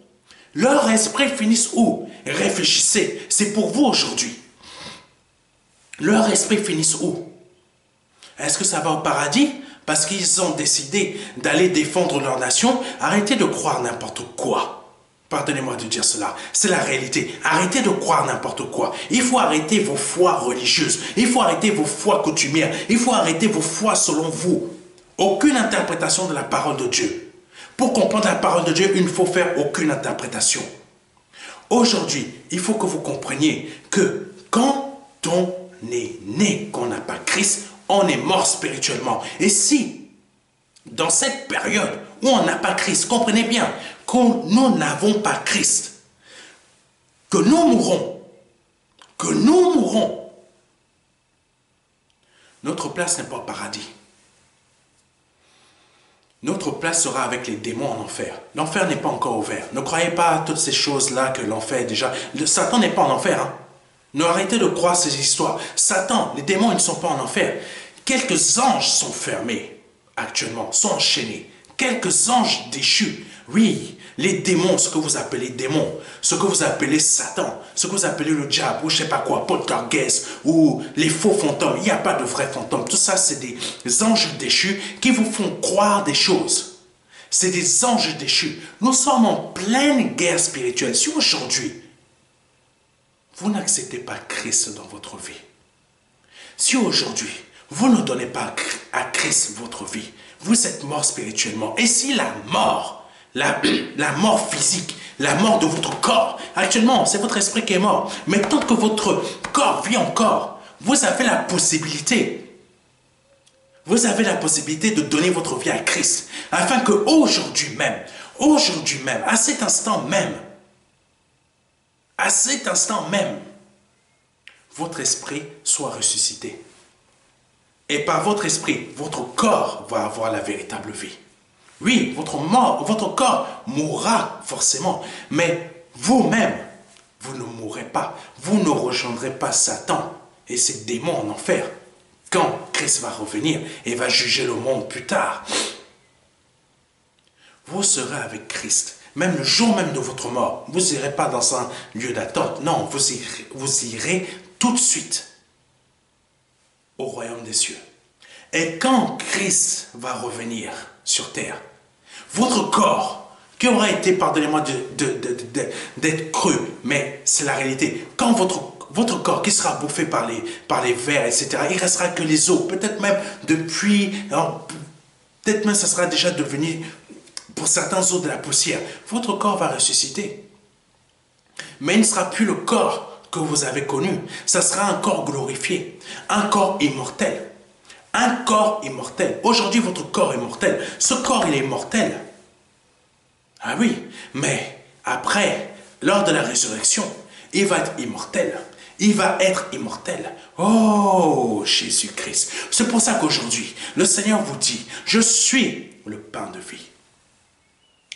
Leur esprit finisse où? Réfléchissez, c'est pour vous aujourd'hui. Leur esprit finisse où? Est-ce que ça va au paradis? Parce qu'ils ont décidé d'aller défendre leur nation. Arrêtez de croire n'importe quoi. Pardonnez-moi de dire cela. C'est la réalité. Arrêtez de croire n'importe quoi. Il faut arrêter vos foi religieuses. Il faut arrêter vos foi coutumières. Il faut arrêter vos foi selon vous. Aucune interprétation de la parole de Dieu. Pour comprendre la parole de Dieu, il ne faut faire aucune interprétation. Aujourd'hui, il faut que vous compreniez que quand on est né, qu'on n'a pas Christ, on est mort spirituellement. Et si, dans cette période où on n'a pas Christ, comprenez bien, que nous n'avons pas Christ, que nous mourrons, notre place n'est pas au paradis. Notre place sera avec les démons en enfer. L'enfer n'est pas encore ouvert. Ne croyez pas à toutes ces choses-là que l'enfer est déjà... Satan n'est pas en enfer. Hein? Ne arrêtez de croire ces histoires. Satan, les démons, ils ne sont pas en enfer. Quelques anges sont fermés actuellement, sont enchaînés. Quelques anges déchus. Oui, les démons, ce que vous appelez démons, ce que vous appelez Satan, ce que vous appelez le diable, ou je ne sais pas quoi, Poltergeist, ou les faux fantômes. Il n'y a pas de vrais fantômes. Tout ça, c'est des anges déchus qui vous font croire des choses. C'est des anges déchus. Nous sommes en pleine guerre spirituelle. Si aujourd'hui, vous n'acceptez pas Christ dans votre vie, si aujourd'hui, vous ne donnez pas à Christ votre vie, vous êtes mort spirituellement. Et si la mort, la mort physique, la mort de votre corps, actuellement, c'est votre esprit qui est mort. Mais tant que votre corps vit encore, vous avez la possibilité de donner votre vie à Christ. Afin qu'aujourd'hui même, à cet instant même, votre esprit soit ressuscité. Et par votre esprit, votre corps va avoir la véritable vie. Oui, votre corps mourra forcément. Mais vous-même, vous ne mourrez pas. Vous ne rejoindrez pas Satan et ses démons en enfer. Quand Christ va revenir et va juger le monde plus tard, vous serez avec Christ. Même le jour même de votre mort, vous n'irez pas dans un lieu d'attente. Non, vous irez tout de suite au royaume des cieux. Et quand Christ va revenir sur terre, votre corps, qui aura été, pardonnez-moi d'être cru, mais c'est la réalité, quand votre corps qui sera bouffé par les vers, etc., il ne restera que les os, peut-être même peut-être même ça sera déjà devenu, pour certains os, de la poussière. Votre corps va ressusciter. Mais il ne sera plus le corps que vous avez connu. Ça sera un corps glorifié, un corps immortel. Un corps immortel. Aujourd'hui, votre corps est mortel. Ce corps, il est mortel. Ah oui, mais après, lors de la résurrection, il va être immortel. Il va être immortel. Oh, Jésus-Christ. C'est pour ça qu'aujourd'hui, le Seigneur vous dit, je suis le pain de vie.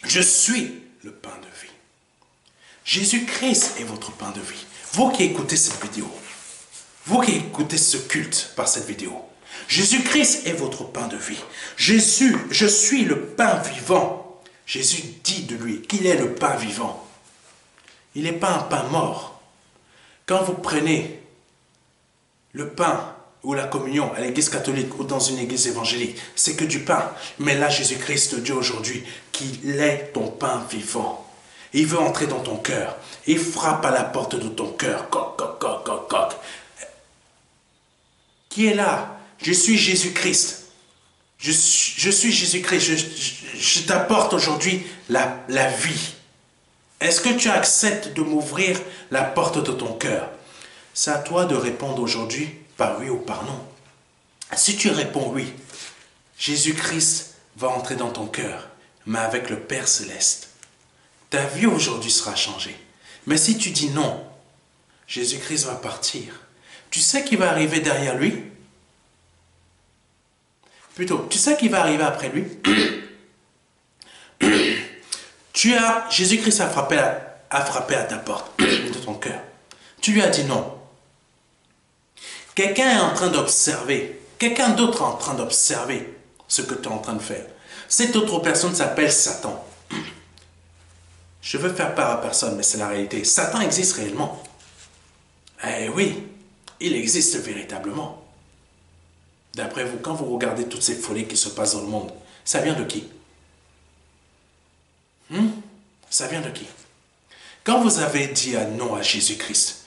Je suis le pain de vie. Jésus-Christ est votre pain de vie. Vous qui écoutez cette vidéo, vous qui écoutez ce culte par cette vidéo, Jésus-Christ est votre pain de vie. Jésus, je suis le pain vivant. Jésus dit de lui qu'il est le pain vivant. Il n'est pas un pain mort. Quand vous prenez le pain ou la communion à l'église catholique ou dans une église évangélique, c'est que du pain. Mais là, Jésus-Christ te dit aujourd'hui qu'il est ton pain vivant. Il veut entrer dans ton cœur. Il frappe à la porte de ton cœur. Coq, coq, coq, coq, coq. Qui est là? Je suis Jésus-Christ. Je suis Jésus-Christ. Je t'apporte aujourd'hui la vie. Est-ce que tu acceptes de m'ouvrir la porte de ton cœur? C'est à toi de répondre aujourd'hui par oui ou par non. Si tu réponds oui, Jésus-Christ va entrer dans ton cœur, mais avec le Père Céleste. Ta vie aujourd'hui sera changée. Mais si tu dis non, Jésus-Christ va partir. Tu sais qui va arriver derrière lui? Plutôt, tu sais qui va arriver après lui? Jésus-Christ a frappé à ta porte de ton cœur. Tu lui as dit non. Quelqu'un est en train d'observer, quelqu'un d'autre est en train d'observer ce que tu es en train de faire. Cette autre personne s'appelle Satan. Je veux faire peur à personne, mais c'est la réalité. Satan existe réellement. Eh oui, il existe véritablement. D'après vous, quand vous regardez toutes ces folies qui se passent dans le monde, ça vient de qui? Ça vient de qui? Quand vous avez dit un non à Jésus-Christ,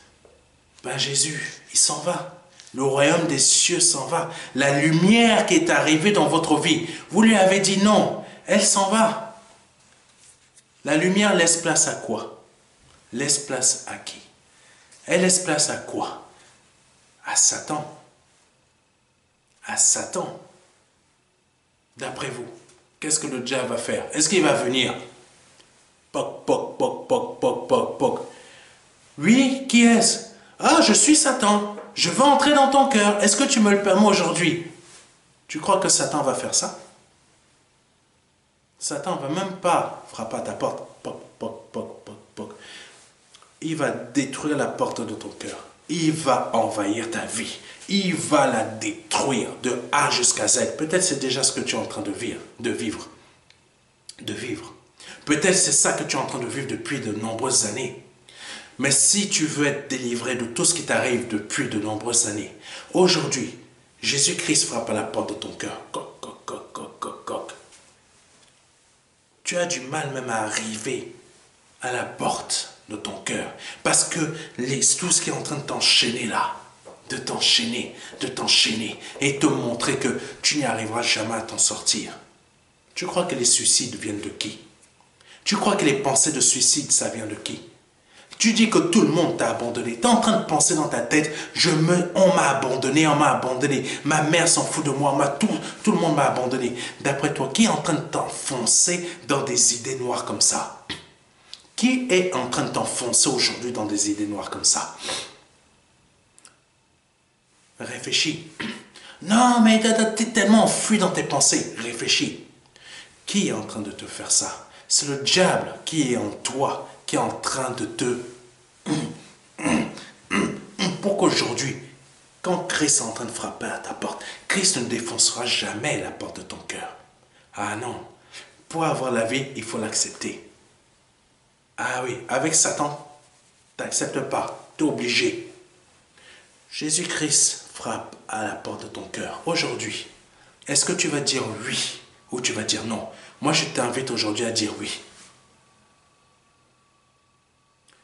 ben Jésus, il s'en va. Le royaume des cieux s'en va. La lumière qui est arrivée dans votre vie, vous lui avez dit non, elle s'en va. La lumière laisse place à quoi? Laisse place à qui? Elle laisse place à quoi? À Satan. À Satan. D'après vous, qu'est-ce que le diable va faire? Est-ce qu'il va venir? Poc, poc, poc, poc, poc, poc, poc. Oui, qui est-ce? Ah, je suis Satan. Je veux entrer dans ton cœur. Est-ce que tu me le permets aujourd'hui? Tu crois que Satan va faire ça? Satan ne va même pas frapper à ta porte. Poc, poc, poc, poc, poc. Il va détruire la porte de ton cœur. Il va envahir ta vie. Il va la détruire de A jusqu'à Z. Peut-être c'est déjà ce que tu es en train de vivre. Peut-être c'est ça que tu es en train de vivre depuis de nombreuses années. Mais si tu veux être délivré de tout ce qui t'arrive depuis de nombreuses années, aujourd'hui, Jésus-Christ frappe à la porte de ton cœur. Coc, coc, coc, coc, coc, coc. Tu as du mal même à arriver à la porte de ton cœur. Parce que tout ce qui est en train de t'enchaîner là, de t'enchaîner, et te montrer que tu n'y arriveras jamais à t'en sortir. Tu crois que les suicides viennent de qui? Tu crois que les pensées de suicide, ça vient de qui? Tu dis que tout le monde t'a abandonné. Tu es en train de penser dans ta tête, on m'a abandonné, ma mère s'en fout de moi, tout le monde m'a abandonné. D'après toi, qui est en train de t'enfoncer dans des idées noires comme ça? Qui est en train de t'enfoncer aujourd'hui dans des idées noires comme ça? Réfléchis. Non, mais tu es tellement enfui dans tes pensées. Réfléchis. Qui est en train de te faire ça? C'est le diable qui est en toi, qui est en train de te... Pour qu'aujourd'hui, quand Christ est en train de frapper à ta porte, Christ ne défoncera jamais la porte de ton cœur. Ah non. Pour avoir la vie, il faut l'accepter. Ah oui, avec Satan, tu n'acceptes pas. Tu es obligé. Jésus-Christ frappe à la porte de ton cœur. Aujourd'hui, est-ce que tu vas dire oui ou tu vas dire non? Moi, je t'invite aujourd'hui à dire oui.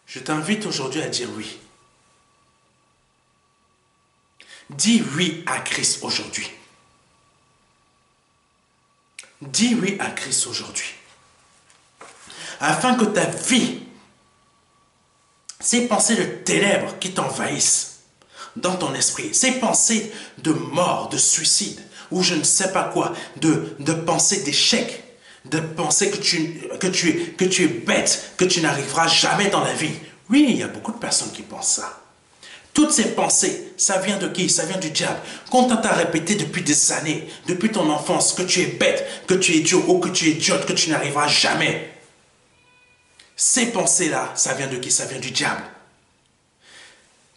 Je t'invite aujourd'hui à dire oui. Dis oui à Christ aujourd'hui. Dis oui à Christ aujourd'hui. Afin que ta vie, ces pensées de ténèbres qui t'envahissent dans ton esprit, ces pensées de mort, de suicide, ou je ne sais pas quoi, de pensées d'échec, de penser que tu es bête, que tu n'arriveras jamais dans la vie. Oui, il y a beaucoup de personnes qui pensent ça. Toutes ces pensées, ça vient de qui? Ça vient du diable. Quand on t'a répété depuis des années, depuis ton enfance, que tu es bête, que tu es idiot ou que tu es idiote, que tu n'arriveras jamais. Ces pensées-là, ça vient de qui? Ça vient du diable.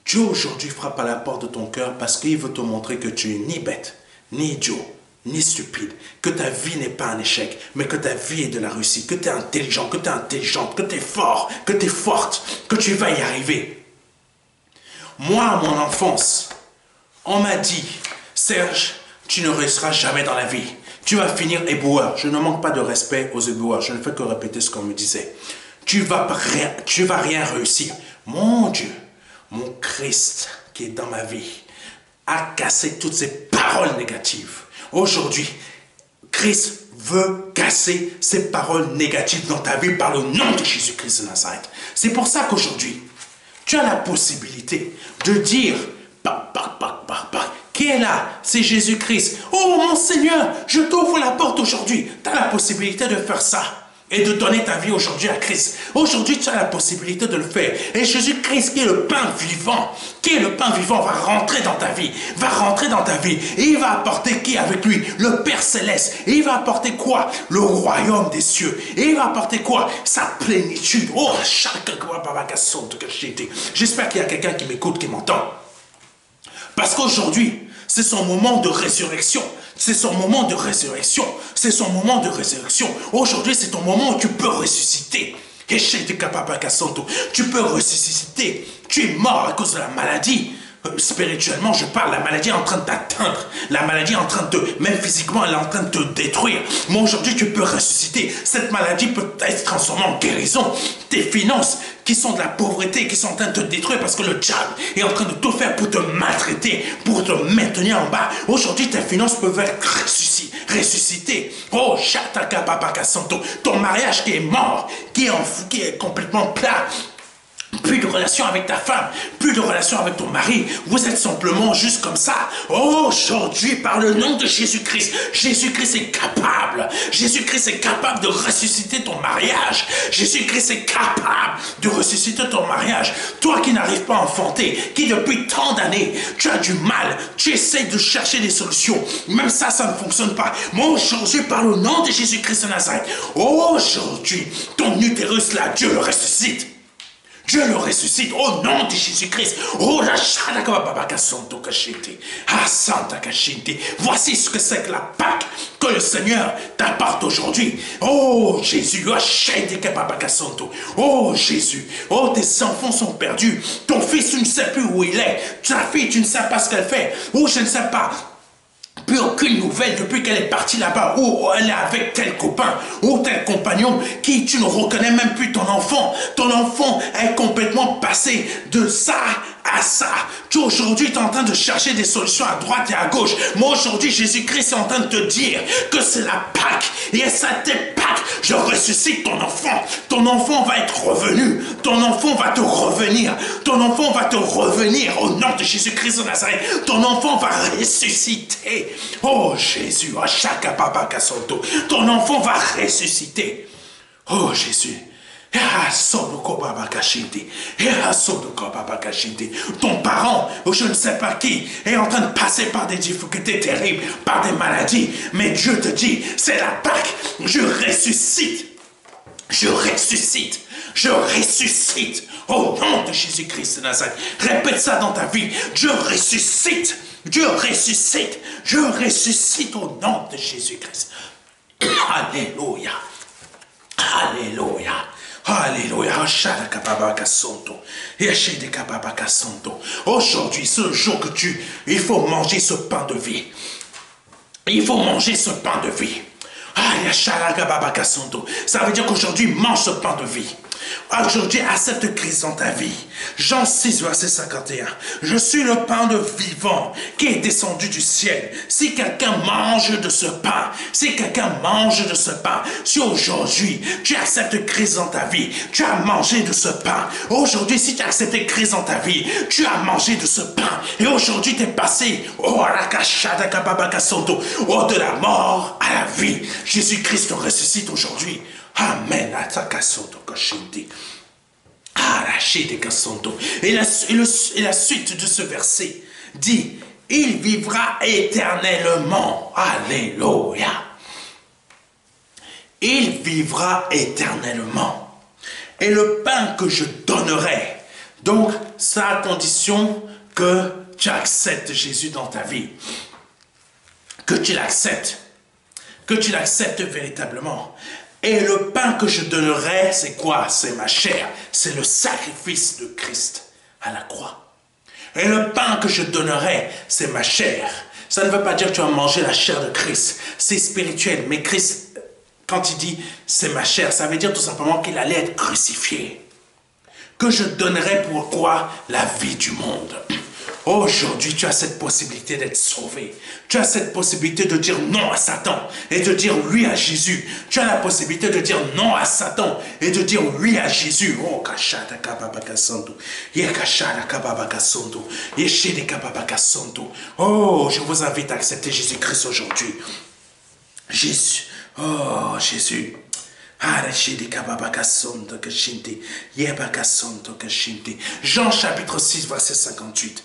Dieu aujourd'hui frappe à la porte de ton cœur parce qu'il veut te montrer que tu es ni bête, ni idiot, ni stupide, que ta vie n'est pas un échec, mais que ta vie est de la réussite, que tu es intelligent, que tu es intelligente, que tu es fort, que tu es forte, que tu vas y arriver. Moi, à mon enfance, on m'a dit, Serge, tu ne réussiras jamais dans la vie. Tu vas finir éboueur. Je ne manque pas de respect aux éboueurs. Je ne fais que répéter ce qu'on me disait. Tu vas rien réussir. Mon Dieu, mon Christ qui est dans ma vie a cassé toutes ces paroles négatives. Aujourd'hui, Christ veut casser ces paroles négatives dans ta vie par le nom de Jésus-Christ de Nazareth. C'est pour ça qu'aujourd'hui, tu as la possibilité de dire, qui est là? C'est Jésus-Christ. Oh mon Seigneur, je t'ouvre la porte aujourd'hui. Tu as la possibilité de faire ça et de donner ta vie aujourd'hui à Christ. Aujourd'hui, tu as la possibilité de le faire. Et Jésus-Christ, qui est le pain vivant, va rentrer dans ta vie. Va rentrer dans ta vie. Et il va apporter qui avec lui? Le Père Céleste. Et il va apporter quoi? Le royaume des cieux. Et il va apporter quoi? Sa plénitude. Oh, j'espère qu'il y a quelqu'un qui m'écoute, qui m'entend. Parce qu'aujourd'hui, c'est son moment de résurrection. C'est son moment de résurrection. C'est son moment de résurrection. Aujourd'hui, c'est ton moment où tu peux ressusciter. Tu peux ressusciter. Tu es mort à cause de la maladie. Spirituellement, je parle, la maladie est en train de t'atteindre. La maladie est en train de, même physiquement, elle est en train de te détruire. Mais aujourd'hui, tu peux ressusciter. Cette maladie peut être transformée en guérison. Tes finances, qui sont de la pauvreté, qui sont en train de te détruire parce que le diable est en train de tout faire pour te maltraiter, pour te maintenir en bas. Aujourd'hui, tes finances peuvent être ressuscitées. Oh, Shataka Babaka Santo, ton mariage qui est mort, qui est complètement plat. Plus de relation avec ta femme, plus de relation avec ton mari. Vous êtes simplement juste comme ça. Oh, aujourd'hui, par le nom de Jésus-Christ, Jésus-Christ est capable. Jésus-Christ est capable de ressusciter ton mariage. Jésus-Christ est capable de ressusciter ton mariage. Toi qui n'arrives pas à enfanter, qui depuis tant d'années, tu as du mal, tu essaies de chercher des solutions. Même ça, ça ne fonctionne pas. Mais aujourd'hui, par le nom de Jésus-Christ de Nazareth, aujourd'hui, ton utérus là, Dieu le ressuscite. Dieu le ressuscite au nom de Jésus-Christ. Oh la voici ce que c'est que la Pâque que le Seigneur t'apporte aujourd'hui. Oh Jésus, oh Jésus, oh tes enfants sont perdus. Ton fils, tu ne sais plus où il est. Ta fille, tu ne sais pas ce qu'elle fait. Oh je ne sais pas. Plus aucune nouvelle depuis qu'elle est partie là-bas, ou elle est avec tel copain, ou tel compagnon, qui tu ne reconnais même plus ton enfant. Ton enfant est complètement passé de ça à ça. Tu aujourd'hui, tu es en train de chercher des solutions à droite et à gauche. Moi aujourd'hui, Jésus-Christ est en train de te dire que c'est la Pâque. Et ça t'est Pâque. Je ressuscite ton enfant. Ton enfant va être revenu. Ton enfant va te revenir. Ton enfant va te revenir au nom de Jésus-Christ de Nazareth. Ton enfant va ressusciter. Oh Jésus, ton enfant va ressusciter. Oh Jésus. Ton parent, ou je ne sais pas qui, est en train de passer par des difficultés terribles, par des maladies. Mais Dieu te dit, c'est la Pâque. Je ressuscite. Je ressuscite. Je ressuscite. Au nom de Jésus-Christ de Nazareth. Répète ça dans ta vie. Je ressuscite. Je ressuscite. Je ressuscite au nom de Jésus-Christ. Alléluia. Alléluia. Alléluia. Aujourd'hui, c'est le jour que il faut manger ce pain de vie. Il faut manger ce pain de vie. Ça veut dire qu'aujourd'hui, mange ce pain de vie. Aujourd'hui, accepte Christ dans ta vie. Jean 6, verset 51. Je suis le pain de vivant qui est descendu du ciel. Si quelqu'un mange de ce pain, si aujourd'hui tu acceptes Christ dans ta vie, tu as mangé de ce pain. Aujourd'hui, si tu as accepté Christ dans ta vie, tu as mangé de ce pain. Et aujourd'hui, tu es passé de la mort à la vie. Jésus-Christ te ressuscite aujourd'hui. Amen. Et la suite de ce verset dit, il vivra éternellement. Alléluia. Il vivra éternellement. Et le pain que je donnerai, donc c'est à condition que tu acceptes Jésus dans ta vie. Que tu l'acceptes. Que tu l'acceptes véritablement. Et le pain que je donnerai, c'est quoi? C'est ma chair. C'est le sacrifice de Christ à la croix. Et le pain que je donnerai, c'est ma chair. Ça ne veut pas dire que tu vas manger la chair de Christ. C'est spirituel. Mais Christ, quand il dit c'est ma chair, ça veut dire tout simplement qu'il allait être crucifié. Que je donnerai pour quoi? La vie du monde. Aujourd'hui, tu as cette possibilité d'être sauvé. Tu as cette possibilité de dire non à Satan et de dire oui à Jésus. Tu as la possibilité de dire non à Satan et de dire oui à Jésus. Oh, oh, je vous invite à accepter Jésus-Christ aujourd'hui. Jésus. Oh, Jésus. Jean chapitre 6, verset 58.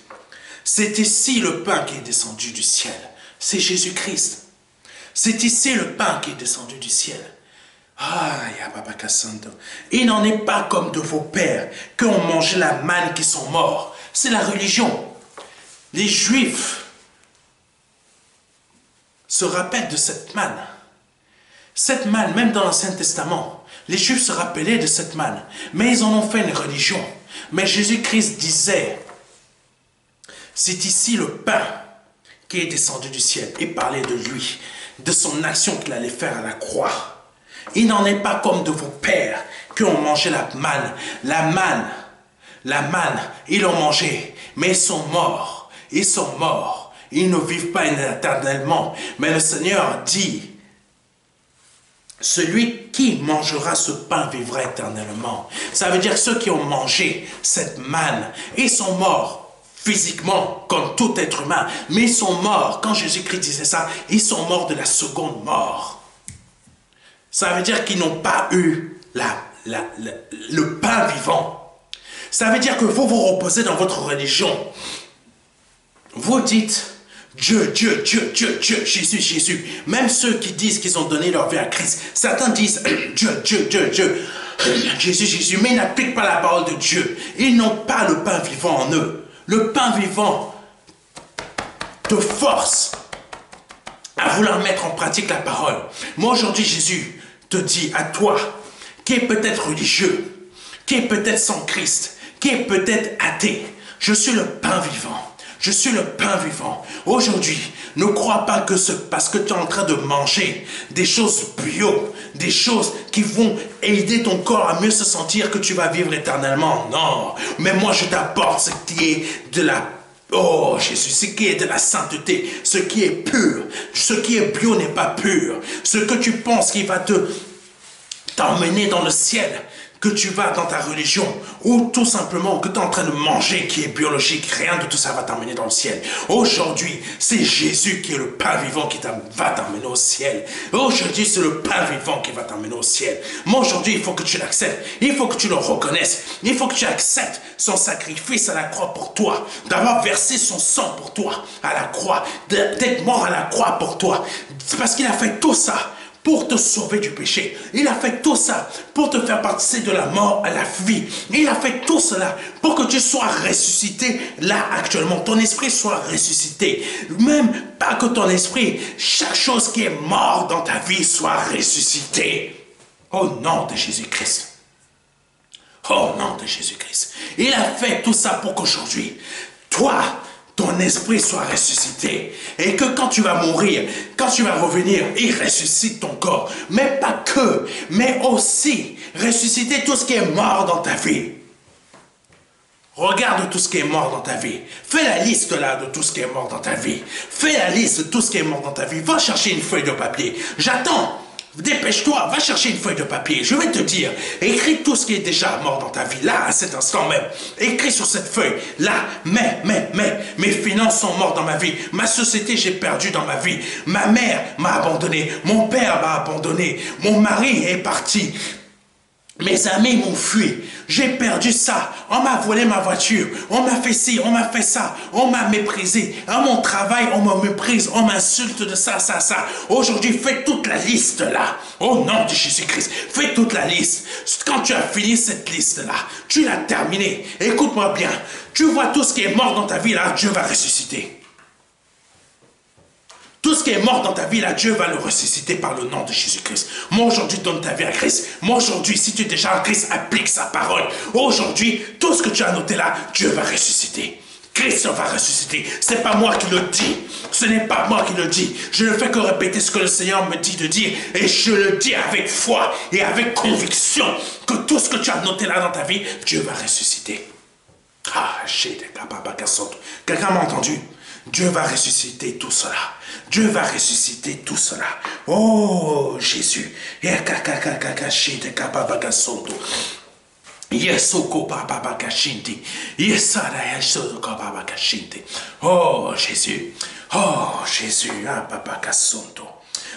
C'est ici le pain qui est descendu du ciel. C'est Jésus-Christ. C'est ici le pain qui est descendu du ciel. Il n'en est pas comme de vos pères qui ont mangé la manne qui sont morts. C'est la religion. Les Juifs se rappellent de cette manne. Cette manne, même dans l'Ancien Testament, les Juifs se rappelaient de cette manne, mais ils en ont fait une religion. Mais Jésus-Christ disait, c'est ici le pain qui est descendu du ciel, et parlait de lui, de son action qu'il allait faire à la croix. Il n'en est pas comme de vos pères qui ont mangé la manne. La manne, ils l'ont mangé, mais ils sont morts. Ils sont morts. Ils ne vivent pas éternellement. Mais le Seigneur dit, celui qui mangera ce pain vivra éternellement. Ça veut dire ceux qui ont mangé cette manne, ils sont morts physiquement, comme tout être humain. Mais ils sont morts. Quand Jésus-Christ disait ça, ils sont morts de la seconde mort. Ça veut dire qu'ils n'ont pas eu le pain vivant. Ça veut dire que vous vous reposez dans votre religion. Vous dites Dieu, Dieu, Dieu, Dieu, Dieu, Jésus, Jésus. Même ceux qui disent qu'ils ont donné leur vie à Christ. Certains disent Dieu, Dieu, Dieu, Dieu. Jésus, Jésus. Mais ils n'appliquent pas la parole de Dieu. Ils n'ont pas le pain vivant en eux. Le pain vivant te force à vouloir mettre en pratique la parole. Moi aujourd'hui, Jésus te dit à toi, qui est peut-être religieux, qui est peut-être sans Christ, qui est peut-être athée, je suis le pain vivant. Je suis le pain vivant. Aujourd'hui, ne crois pas que parce que tu es en train de manger des choses bio, des choses qui vont aider ton corps à mieux se sentir que tu vas vivre éternellement. Non, mais moi je t'apporte ce qui est de la... Oh Jésus, ce qui est de la sainteté, ce qui est pur. Ce qui est bio n'est pas pur. Ce que tu penses qui va t'emmener dans le ciel, que tu vas dans ta religion, ou tout simplement que tu es en train de manger qui est biologique, rien de tout ça va t'emmener dans le ciel. Aujourd'hui, c'est Jésus qui est le pain vivant qui va t'emmener au ciel. Aujourd'hui, c'est le pain vivant qui va t'emmener au ciel. Mais aujourd'hui, il faut que tu l'acceptes, il faut que tu le reconnaisses, il faut que tu acceptes son sacrifice à la croix pour toi, d'avoir versé son sang pour toi à la croix, d'être mort à la croix pour toi, parce qu'il a fait tout ça pour te sauver du péché. Il a fait tout ça pour te faire passer de la mort à la vie. Il a fait tout cela pour que tu sois ressuscité là actuellement. Ton esprit soit ressuscité. Même pas que ton esprit, chaque chose qui est morte dans ta vie soit ressuscitée. Au nom de Jésus-Christ. Au nom de Jésus-Christ. Il a fait tout ça pour qu'aujourd'hui, toi, ton esprit soit ressuscité. Et que quand tu vas mourir, quand tu vas revenir, il ressuscite ton corps. Mais pas que, mais aussi ressusciter tout ce qui est mort dans ta vie. Regarde tout ce qui est mort dans ta vie. Fais la liste là de tout ce qui est mort dans ta vie. Fais la liste de tout ce qui est mort dans ta vie. Va chercher une feuille de papier. J'attends. Dépêche-toi, va chercher une feuille de papier. Je vais te dire, écris tout ce qui est déjà mort dans ta vie, là, à cet instant même. Écris sur cette feuille, là, mes finances sont mortes dans ma vie. Ma société, j'ai perdu dans ma vie. Ma mère m'a abandonné. Mon père m'a abandonné. Mon mari est parti. Mes amis m'ont fui. J'ai perdu ça. On m'a volé ma voiture. On m'a fait ci, on m'a fait ça. On m'a méprisé. À mon travail, on me méprise. On m'insulte de ça, ça, ça. Aujourd'hui, fais toute la liste là. Au nom de Jésus-Christ, fais toute la liste. Quand tu as fini cette liste là, tu l'as terminée. Écoute-moi bien. Tu vois tout ce qui est mort dans ta vie là, Dieu va ressusciter. Tout ce qui est mort dans ta vie, là, Dieu va le ressusciter par le nom de Jésus-Christ. Moi, aujourd'hui, donne ta vie à Christ. Moi, aujourd'hui, si tu es déjà en Christ, applique sa parole. Aujourd'hui, tout ce que tu as noté là, Dieu va ressusciter. Christ va ressusciter. Ce n'est pas moi qui le dis. Ce n'est pas moi qui le dis. Je ne fais que répéter ce que le Seigneur me dit de dire. Et je le dis avec foi et avec conviction que tout ce que tu as noté là dans ta vie, Dieu va ressusciter. Ah, quelqu'un m'a entendu? Dieu va ressusciter tout cela. Dieu va ressusciter tout cela. Oh, Jésus. Oh, Jésus. Oh, Jésus.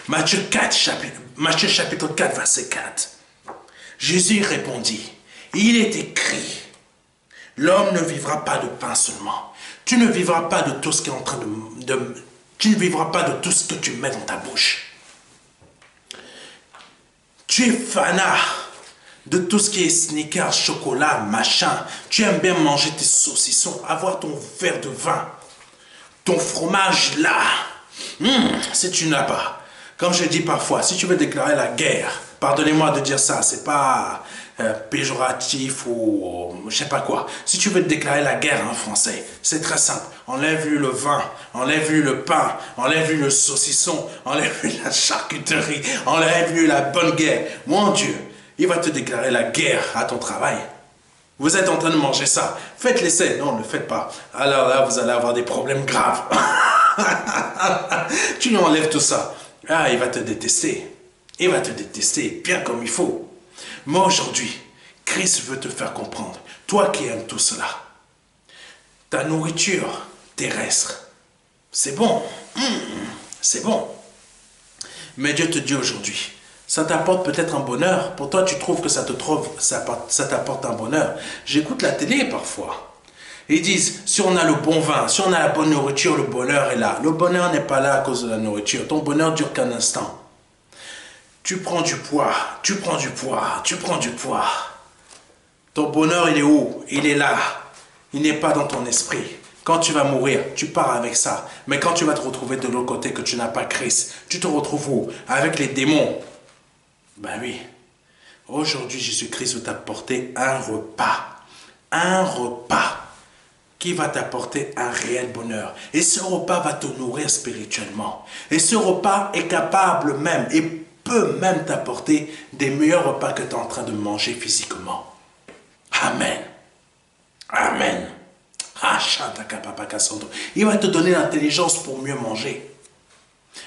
Matthieu chapitre 4, verset 4. Jésus répondit, il est écrit, l'homme ne vivra pas de pain seulement. Tu ne vivras pas de tout ce qui est en train tu ne vivras pas de tout ce que tu mets dans ta bouche. Tu es fanat de tout ce qui est sneakers, chocolat, machin. Tu aimes bien manger tes saucissons, avoir ton verre de vin, ton fromage là. Si tu n'as pas, Comme je dis parfois, si tu veux déclarer la guerre, pardonnez-moi de dire ça, c'est pas péjoratif ou je sais pas quoi. Si tu veux déclarer la guerre en français, c'est très simple. Enlève-lui le vin, enlève-lui le pain, enlève-lui le saucisson, enlève-lui la charcuterie, enlève-lui la bonne guerre. Mon Dieu, il va te déclarer la guerre à ton travail. Vous êtes en train de manger ça. Faites l'essai. Non, ne le faites pas. Alors là, vous allez avoir des problèmes graves. Tu lui enlèves tout ça. Ah, il va te détester. Il va te détester bien comme il faut. Mais aujourd'hui, Christ veut te faire comprendre. Toi qui aimes tout cela. Ta nourriture terrestre, c'est bon. C'est bon. Mais Dieu te dit aujourd'hui, ça t'apporte peut-être un bonheur. Pour toi, tu trouves que ça t'apporte un bonheur. J'écoute la télé parfois. Ils disent, si on a le bon vin, si on a la bonne nourriture, le bonheur est là. Le bonheur n'est pas là à cause de la nourriture. Ton bonheur dure qu'un instant. Tu prends du poids, tu prends du poids, tu prends du poids. Ton bonheur, il est où? Il est là. Il n'est pas dans ton esprit. Quand tu vas mourir, tu pars avec ça. Mais quand tu vas te retrouver de l'autre côté, que tu n'as pas Christ, tu te retrouves où? Avec les démons. Ben oui. Aujourd'hui, Jésus-Christ veut t'apporter un repas. Un repas qui va t'apporter un réel bonheur. Et ce repas va te nourrir spirituellement. Et ce repas est capable même, et peut même t'apporter des meilleurs repas que tu es en train de manger physiquement. Amen. Amen. Il va te donner l'intelligence pour mieux manger.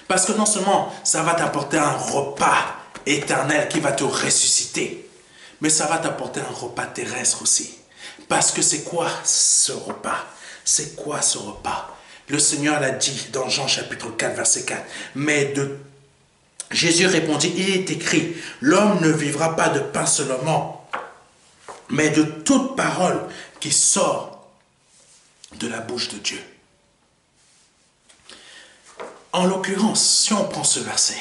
Parce que non seulement ça va t'apporter un repas éternel qui va te ressusciter, mais ça va t'apporter un repas terrestre aussi. Parce que c'est quoi ce repas? C'est quoi ce repas? Le Seigneur l'a dit dans Jean chapitre 4, verset 4. Jésus répondit, il est écrit, l'homme ne vivra pas de pain seulement, mais de toute parole qui sort de la bouche de Dieu. En l'occurrence, si on prend ce verset,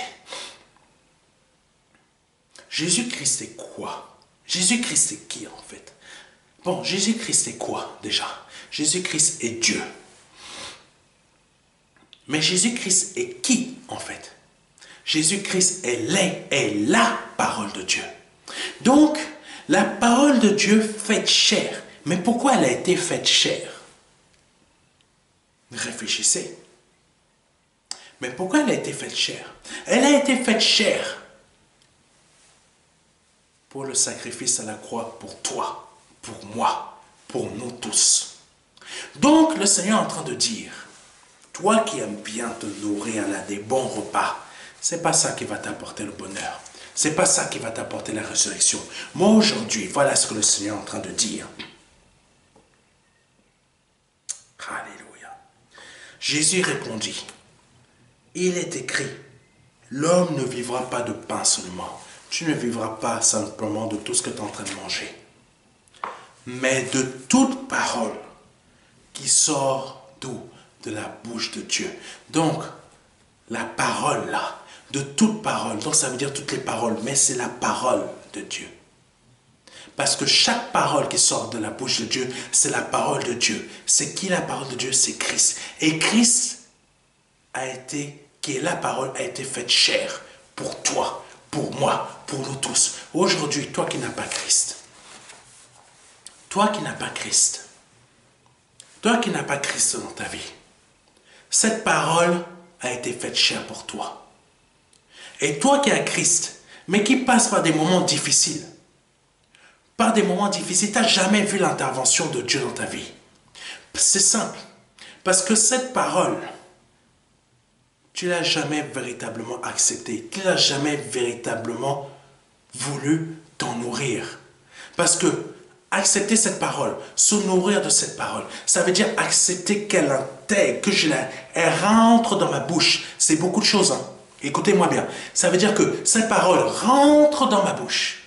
Jésus-Christ est quoi? Jésus-Christ est qui en fait? Bon, Jésus-Christ est quoi déjà? Jésus-Christ est Dieu. Mais Jésus-Christ est qui en fait? Jésus-Christ est la parole de Dieu. Donc, la parole de Dieu faite chair. Mais pourquoi elle a été faite chair? Réfléchissez. Mais pourquoi elle a été faite chair? Elle a été faite chair pour le sacrifice à la croix pour toi, pour moi, pour nous tous. Donc, le Seigneur est en train de dire, toi qui aimes bien te nourrir là des bons repas, c'est pas ça qui va t'apporter le bonheur. C'est pas ça qui va t'apporter la résurrection. Moi aujourd'hui, voilà ce que le Seigneur est en train de dire. Alléluia. Jésus répondit, il est écrit, l'homme ne vivra pas de pain seulement. Tu ne vivras pas simplement de tout ce que tu es en train de manger, mais de toute parole qui sort d'où? De la bouche de Dieu. Donc, la parole là, de toute parole, donc ça veut dire toutes les paroles, mais c'est la parole de Dieu. Parce que chaque parole qui sort de la bouche de Dieu, c'est la parole de Dieu. C'est qui la parole de Dieu? C'est Christ. Et Christ qui est la parole, a été faite chair pour toi, pour moi, pour nous tous. Aujourd'hui, toi qui n'as pas Christ, toi qui n'as pas Christ, toi qui n'as pas Christ dans ta vie, cette parole a été faite chair pour toi. Et toi qui as Christ, mais qui passe par des moments difficiles, tu n'as jamais vu l'intervention de Dieu dans ta vie. C'est simple, parce que cette parole, tu ne l'as jamais véritablement acceptée, tu ne l'as jamais véritablement voulu t'en nourrir. Parce que accepter cette parole, se nourrir de cette parole, ça veut dire accepter qu'elle intègre, elle rentre dans ma bouche. C'est beaucoup de choses, hein. Écoutez-moi bien. Ça veut dire que cette parole rentre dans ma bouche.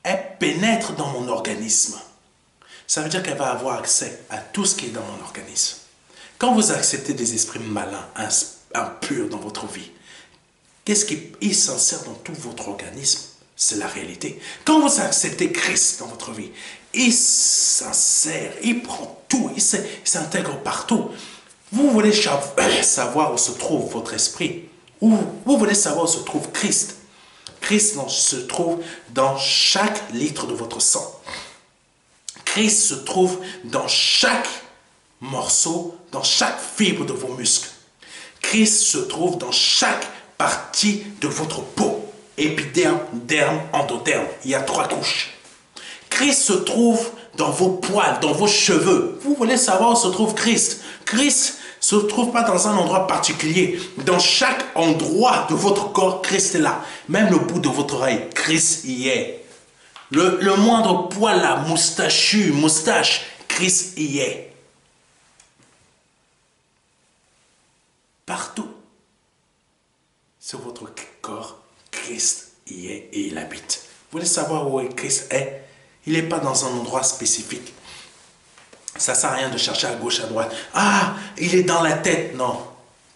Elle pénètre dans mon organisme. Ça veut dire qu'elle va avoir accès à tout ce qui est dans mon organisme. Quand vous acceptez des esprits malins, impurs dans votre vie, qu'est-ce qui s'insère dans tout votre organisme? C'est la réalité. Quand vous acceptez Christ dans votre vie, il s'insère, il prend tout, il s'intègre partout. Vous voulez savoir où se trouve votre esprit? Où vous voulez savoir où se trouve Christ? Christ se trouve dans chaque litre de votre sang. Christ se trouve dans chaque morceau, dans chaque fibre de vos muscles. Christ se trouve dans chaque partie de votre peau. Épiderme, derme, endoderme. Il y a 3 couches. Christ se trouve dans vos poils, dans vos cheveux. Vous voulez savoir où se trouve Christ? Christ ne se trouve pas dans un endroit particulier. Dans chaque endroit de votre corps, Christ est là. Même le bout de votre oreille, Christ y est. Le moindre poil là, moustache, Christ y est. Partout sur votre corps, Christ y est et il habite. Vous voulez savoir où Christ est? Il n'est pas dans un endroit spécifique. Ça ne sert à rien de chercher à gauche, à droite. Ah, il est dans la tête. Non.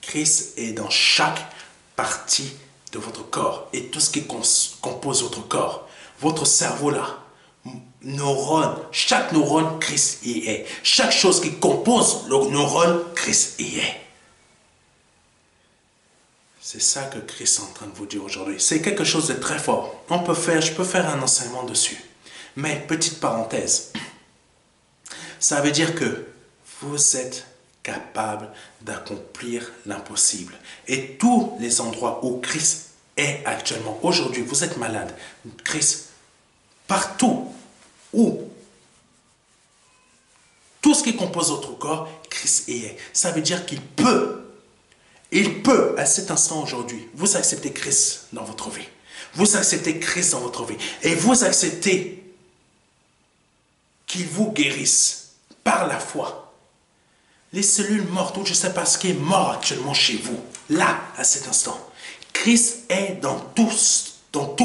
Christ est dans chaque partie de votre corps et tout ce qui compose votre corps. Votre cerveau là, neurone, chaque neurone, Christ y est. Chaque chose qui compose le neurone, Christ y est. C'est ça que Christ est en train de vous dire aujourd'hui. C'est quelque chose de très fort. Je peux faire un enseignement dessus. Mais, petite parenthèse, ça veut dire que vous êtes capable d'accomplir l'impossible. Et tous les endroits où Christ est actuellement, aujourd'hui, vous êtes malade. Christ, partout où, tout ce qui compose votre corps, Christ y est. Ça veut dire qu'il peut, à cet instant aujourd'hui, vous acceptez Christ dans votre vie. Vous acceptez Christ dans votre vie. Et vous acceptez qu'il vous guérisse par la foi. Les cellules mortes, ou je ne sais pas ce qui est mort actuellement chez vous, là, à cet instant. Christ est dans tout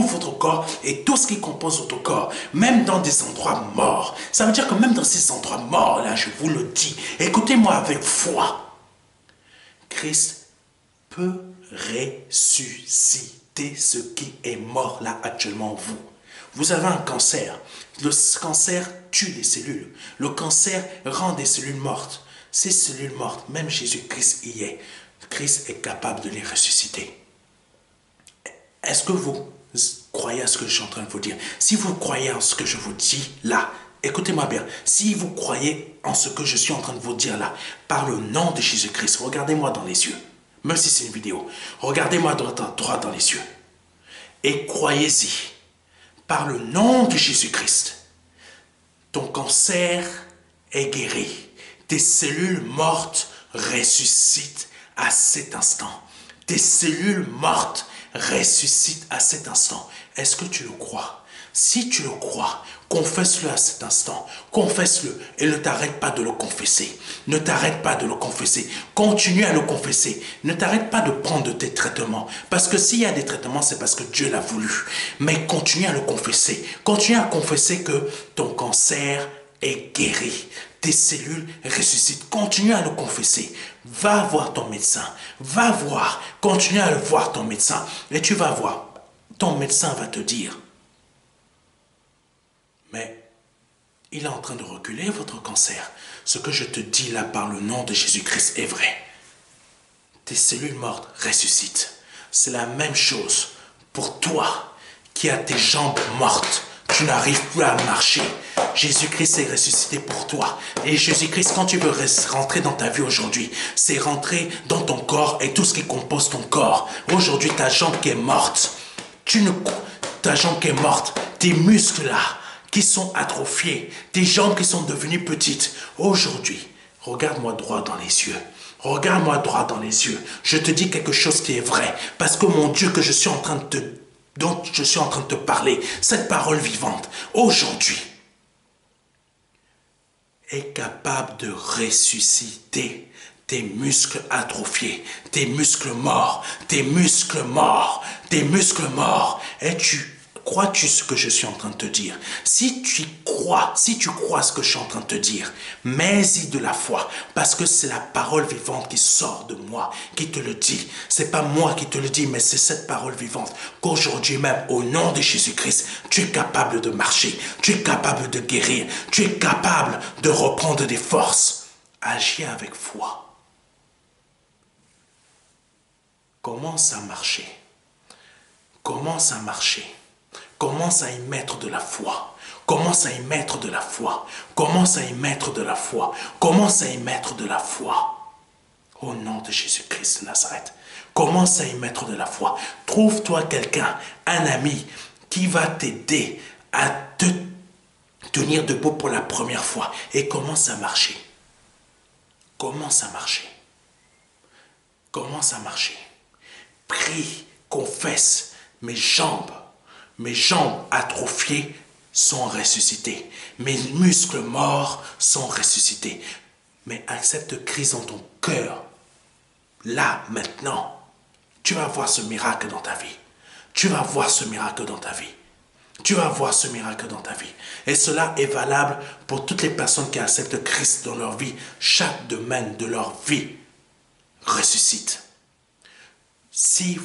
votre corps et tout ce qui compose votre corps, même dans des endroits morts. Ça veut dire que même dans ces endroits morts, là, je vous le dis, écoutez-moi avec foi. Christ peut ressusciter ce qui est mort là actuellement en vous. Vous avez un cancer. Le cancer tue les cellules. Le cancer rend des cellules mortes. Ces cellules mortes, même Jésus-Christ y est. Christ est capable de les ressusciter. Est-ce que vous croyez à ce que je suis en train de vous dire? Si vous croyez en ce que je vous dis là, écoutez-moi bien. Si vous croyez en ce que je suis en train de vous dire là, par le nom de Jésus-Christ, regardez-moi dans les yeux. Même si c'est une vidéo, regardez-moi droit dans les yeux. Et croyez-y. Par le nom de Jésus-Christ, ton cancer est guéri. Tes cellules mortes ressuscitent à cet instant. Tes cellules mortes ressuscitent à cet instant. Est-ce que tu le crois? Si tu le crois, confesse-le à cet instant. Confesse-le et ne t'arrête pas de le confesser. Ne t'arrête pas de le confesser. Continue à le confesser. Ne t'arrête pas de prendre tes traitements. Parce que s'il y a des traitements, c'est parce que Dieu l'a voulu. Mais continue à le confesser. Continue à confesser que ton cancer est guéri. Tes cellules ressuscitent. Continue à le confesser. Va voir ton médecin. Va voir. Continue à le voir ton médecin. Et tu vas voir. Ton médecin va te dire: mais il est en train de reculer votre cancer. Ce que je te dis là par le nom de Jésus-Christ est vrai. Tes cellules mortes ressuscitent. C'est la même chose pour toi qui as tes jambes mortes. Tu n'arrives plus à marcher. Jésus-Christ est ressuscité pour toi. Et Jésus-Christ, quand tu veux rentrer dans ta vie aujourd'hui, c'est rentrer dans ton corps et tout ce qui compose ton corps. Aujourd'hui, ta jambe qui est morte, ta jambe qui est morte, tes muscles là, qui sont atrophiés, tes jambes qui sont devenues petites. Aujourd'hui, regarde-moi droit dans les yeux. Regarde-moi droit dans les yeux. Je te dis quelque chose qui est vrai. Parce que mon Dieu dont je suis en train de te parler, cette parole vivante, aujourd'hui, est capable de ressusciter tes muscles atrophiés, tes muscles morts, tes muscles morts, tes muscles morts. Crois-tu ce que je suis en train de te dire? Si tu crois ce que je suis en train de te dire, mets-y de la foi, parce que c'est la parole vivante qui sort de moi, qui te le dit. C'est pas moi qui te le dis, mais c'est cette parole vivante qu'aujourd'hui même, au nom de Jésus-Christ, tu es capable de marcher, tu es capable de guérir, tu es capable de reprendre des forces. Agis avec foi. commence à marcher. Commence à marcher. Commence à y mettre de la foi. Commence à y mettre de la foi. Commence à y mettre de la foi. Commence à y mettre de la foi. Au nom de Jésus-Christ de Nazareth. Commence à y mettre de la foi. Trouve-toi quelqu'un, un ami, qui va t'aider à te tenir debout pour la première fois. Et commence à marcher. Commence à marcher. Commence à marcher. Prie, confesse, mes jambes atrophiées sont ressuscitées. Mes muscles morts sont ressuscités. Mais accepte Christ dans ton cœur. Là, maintenant, tu vas voir ce miracle dans ta vie. Tu vas voir ce miracle dans ta vie. Tu vas voir ce miracle dans ta vie. Et cela est valable pour toutes les personnes qui acceptent Christ dans leur vie. Chaque domaine de leur vie ressuscite. Si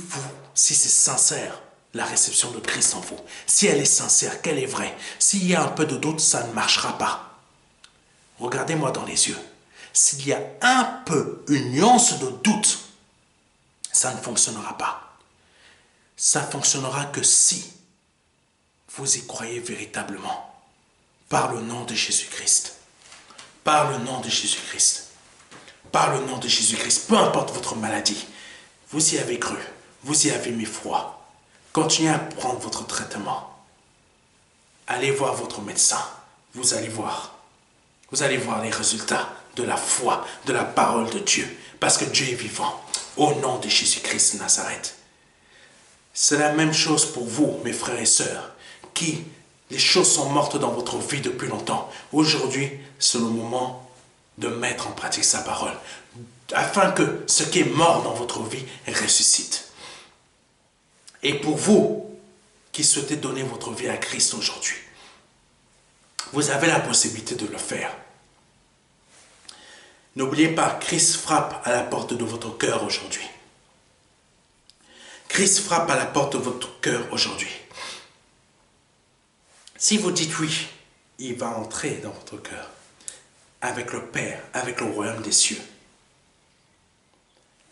c'est sincère, la réception de Christ en vous, si elle est sincère, qu'elle est vraie, s'il y a un peu de doute, ça ne marchera pas. Regardez-moi dans les yeux. S'il y a un peu, une nuance de doute, ça ne fonctionnera pas. Ça ne fonctionnera que si vous y croyez véritablement. Par le nom de Jésus-Christ. Par le nom de Jésus-Christ. Par le nom de Jésus-Christ. Peu importe votre maladie. Vous y avez cru. Vous y avez mis foi. Continuez à prendre votre traitement. Allez voir votre médecin. Vous allez voir. Vous allez voir les résultats de la foi, de la parole de Dieu. Parce que Dieu est vivant. Au nom de Jésus-Christ de Nazareth. C'est la même chose pour vous, mes frères et sœurs, qui, les choses sont mortes dans votre vie depuis longtemps. Aujourd'hui, c'est le moment de mettre en pratique sa parole, afin que ce qui est mort dans votre vie ressuscite. Et pour vous, qui souhaitez donner votre vie à Christ aujourd'hui, vous avez la possibilité de le faire. N'oubliez pas, Christ frappe à la porte de votre cœur aujourd'hui. Christ frappe à la porte de votre cœur aujourd'hui. Si vous dites oui, il va entrer dans votre cœur avec le Père, avec le royaume des cieux.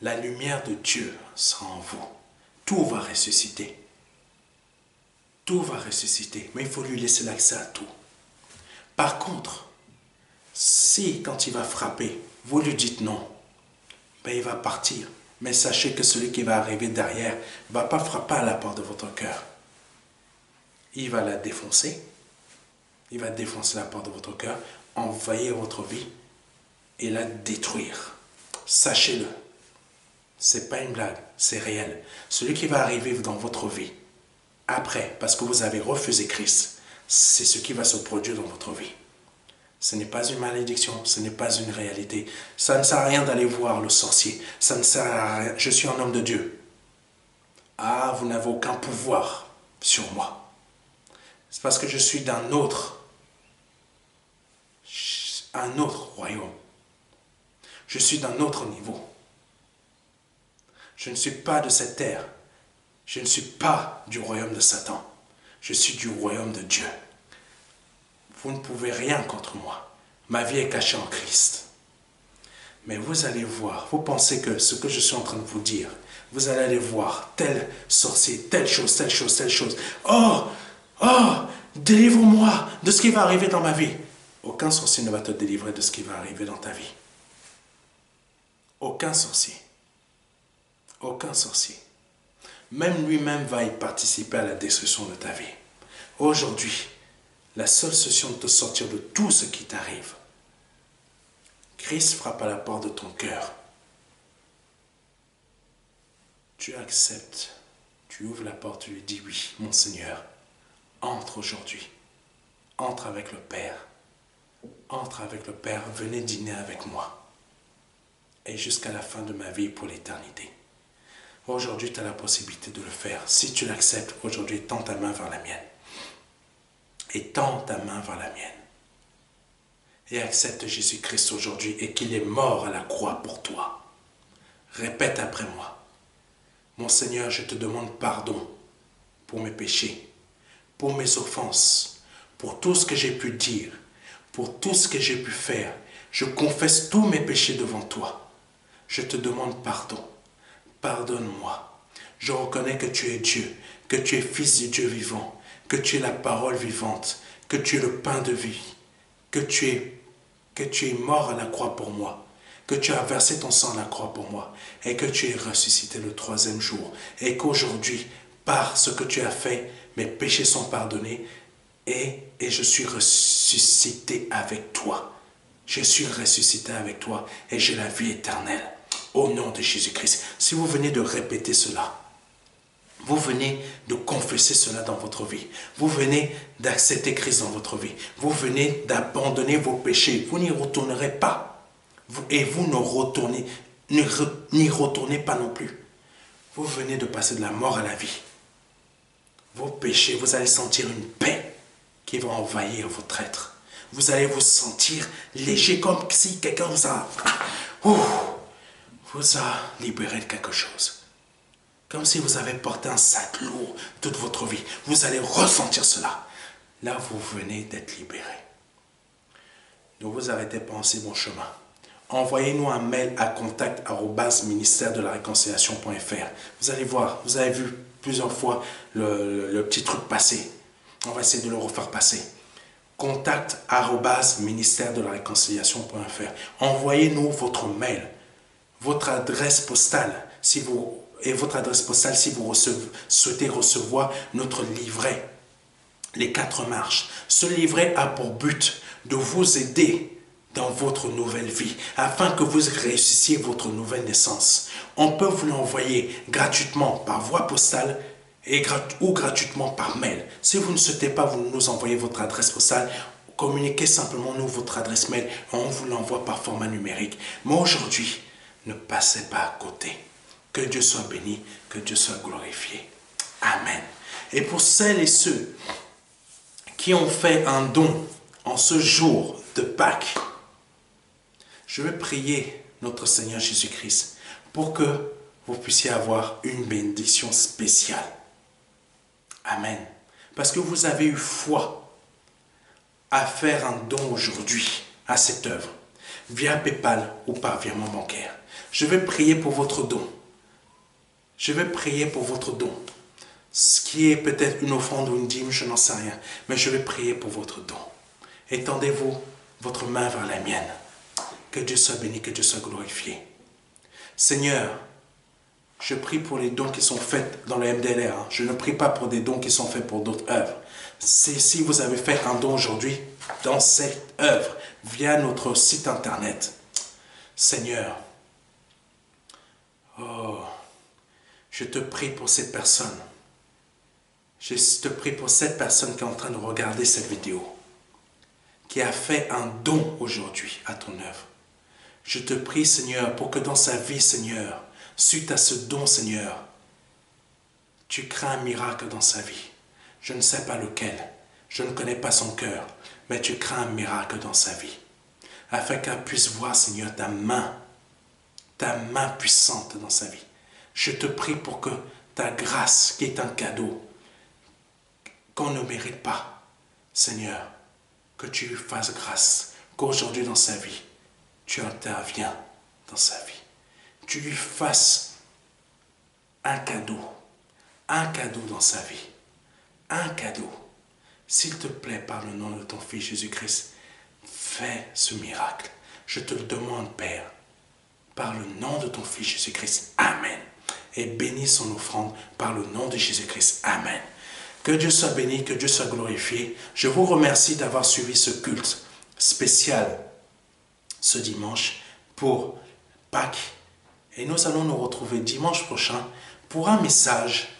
La lumière de Dieu sera en vous. Tout va ressusciter. Tout va ressusciter, mais il faut lui laisser l'accès à tout. Par contre, si quand il va frapper, vous lui dites non, ben il va partir. Mais sachez que celui qui va arriver derrière ne va pas frapper à la porte de votre cœur. Il va la défoncer. Il va défoncer la porte de votre cœur, envahir votre vie et la détruire. Sachez-le. Ce n'est pas une blague, c'est réel. Celui qui va arriver dans votre vie, après, parce que vous avez refusé Christ, c'est ce qui va se produire dans votre vie. Ce n'est pas une malédiction, ce n'est pas une réalité. Ça ne sert à rien d'aller voir le sorcier. Ça ne sert à rien. Je suis un homme de Dieu. Ah, vous n'avez aucun pouvoir sur moi. C'est parce que je suis d'un autre royaume. Je suis d'un autre niveau. Je ne suis pas de cette terre. Je ne suis pas du royaume de Satan. Je suis du royaume de Dieu. Vous ne pouvez rien contre moi. Ma vie est cachée en Christ. Mais vous allez voir, vous pensez que ce que je suis en train de vous dire, vous allez aller voir tel sorcier, telle chose, telle chose, telle chose. Oh, délivre-moi de ce qui va arriver dans ma vie. Aucun sorcier ne va te délivrer de ce qui va arriver dans ta vie. Aucun sorcier. Aucun sorcier. Même lui-même va y participer à la destruction de ta vie. Aujourd'hui, la seule solution de te sortir de tout ce qui t'arrive, Christ frappe à la porte de ton cœur. Tu acceptes, tu ouvres la porte, tu lui dis oui, mon Seigneur, entre aujourd'hui, entre avec le Père, entre avec le Père, venez dîner avec moi, et jusqu'à la fin de ma vie pour l'éternité. Aujourd'hui, tu as la possibilité de le faire. Si tu l'acceptes, aujourd'hui, tends ta main vers la mienne. Et tends ta main vers la mienne. Et accepte Jésus-Christ aujourd'hui et qu'il est mort à la croix pour toi. Répète après moi. Mon Seigneur, je te demande pardon pour mes péchés, pour mes offenses, pour tout ce que j'ai pu dire, pour tout ce que j'ai pu faire. Je confesse tous mes péchés devant toi. Je te demande pardon. pardonne-moi. Je reconnais que tu es Dieu, que tu es fils du Dieu vivant, que tu es la parole vivante, que tu es le pain de vie, que tu es mort à la croix pour moi, que tu as versé ton sang à la croix pour moi, et que tu es ressuscité le troisième jour, et qu'aujourd'hui, par ce que tu as fait, mes péchés sont pardonnés, et je suis ressuscité avec toi. Je suis ressuscité avec toi, et j'ai la vie éternelle. Au nom de Jésus-Christ. Si vous venez de répéter cela, vous venez de confesser cela dans votre vie. Vous venez d'accepter Christ dans votre vie. Vous venez d'abandonner vos péchés. Vous n'y retournerez pas. Et vous n'y retournez pas non plus. Vous venez de passer de la mort à la vie. Vos péchés, vous allez sentir une paix qui va envahir votre être. Vous allez vous sentir léger comme si quelqu'un vous a libéré de quelque chose. Comme si vous avez porté un sac lourd toute votre vie. Vous allez ressentir cela. Là, vous venez d'être libéré. Ne vous arrêtez pas en si bon chemin. Envoyez-nous un mail à contact@ministère-de-la-réconciliation.fr. Vous allez voir, vous avez vu plusieurs fois le petit truc passer. On va essayer de le refaire passer. Contact@ministère-de-la-réconciliation.fr. Envoyez-nous votre mail, votre adresse postale, si vous souhaitez recevoir notre livret, les 4 marches. Ce livret a pour but de vous aider dans votre nouvelle vie, afin que vous réussissiez votre nouvelle naissance. On peut vous l'envoyer gratuitement par voie postale ou gratuitement par mail. Si vous ne souhaitez pas vous nous envoyer votre adresse postale, communiquez simplement nous votre adresse mail et on vous l'envoie par format numérique. Mais aujourd'hui, ne passez pas à côté. Que Dieu soit béni, que Dieu soit glorifié. Amen. Et pour celles et ceux qui ont fait un don en ce jour de Pâques, je vais prier notre Seigneur Jésus-Christ pour que vous puissiez avoir une bénédiction spéciale. Amen. Parce que vous avez eu foi à faire un don aujourd'hui à cette œuvre, via PayPal ou par virement bancaire. Je vais prier pour votre don. Je vais prier pour votre don. Ce qui est peut-être une offrande ou une dîme, je n'en sais rien. Mais je vais prier pour votre don. Étendez-vous votre main vers la mienne. Que Dieu soit béni, que Dieu soit glorifié. Seigneur, je prie pour les dons qui sont faits dans le MDLR. Je ne prie pas pour des dons qui sont faits pour d'autres œuvres. Si vous avez fait un don aujourd'hui dans cette œuvre, via notre site internet, Seigneur, je te prie pour cette personne. Je te prie pour cette personne qui est en train de regarder cette vidéo, qui a fait un don aujourd'hui à ton œuvre. Je te prie, Seigneur, pour que dans sa vie, Seigneur, suite à ce don, Seigneur, tu crées un miracle dans sa vie. Je ne sais pas lequel, je ne connais pas son cœur, mais tu crées un miracle dans sa vie, afin qu'elle puisse voir, Seigneur, ta main puissante dans sa vie. Je te prie pour que ta grâce, qui est un cadeau, qu'on ne mérite pas, Seigneur, que tu lui fasses grâce, qu'aujourd'hui dans sa vie, tu interviens dans sa vie. Tu lui fasses un cadeau dans sa vie. Un cadeau. S'il te plaît, par le nom de ton Fils Jésus-Christ, fais ce miracle. Je te le demande, Père, par le nom de ton Fils Jésus-Christ. Amen. Et bénis son offrande par le nom de Jésus-Christ. Amen. Que Dieu soit béni, que Dieu soit glorifié. Je vous remercie d'avoir suivi ce culte spécial ce dimanche pour Pâques. Et nous allons nous retrouver dimanche prochain pour un message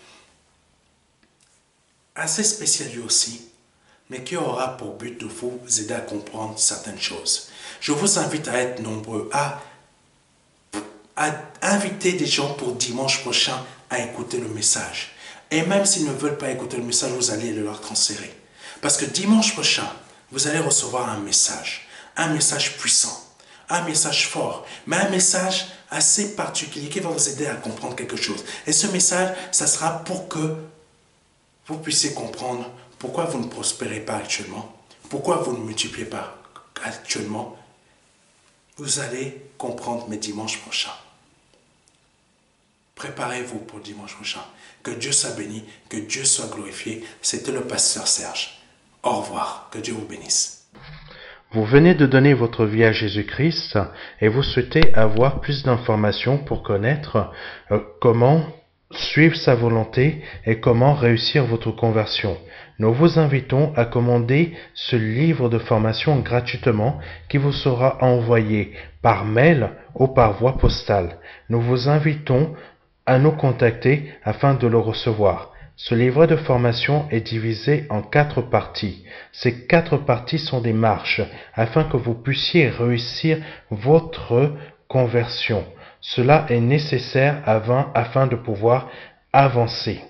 assez spécial lui aussi, mais qui aura pour but de vous aider à comprendre certaines choses. Je vous invite à être nombreux, à inviter des gens pour dimanche prochain à écouter le message. Et même s'ils ne veulent pas écouter le message, vous allez le leur transférer. Parce que dimanche prochain, vous allez recevoir un message puissant, un message fort, mais un message assez particulier qui va vous aider à comprendre quelque chose. Et ce message, ça sera pour que vous puissiez comprendre pourquoi vous ne prospérez pas actuellement, pourquoi vous ne multipliez pas actuellement. Vous allez comprendre mes dimanches prochains. Préparez-vous pour dimanche prochain. Que Dieu soit béni, que Dieu soit glorifié. C'était le pasteur Serge. Au revoir. Que Dieu vous bénisse. Vous venez de donner votre vie à Jésus-Christ et vous souhaitez avoir plus d'informations pour connaître comment suivre sa volonté et comment réussir votre conversion. Nous vous invitons à commander ce livre de formation gratuitement qui vous sera envoyé par mail ou par voie postale. Nous vous invitons à nous contacter afin de le recevoir. Ce livret de formation est divisé en 4 parties. Ces 4 parties sont des marches afin que vous puissiez réussir votre conversion. Cela est nécessaire afin de pouvoir avancer.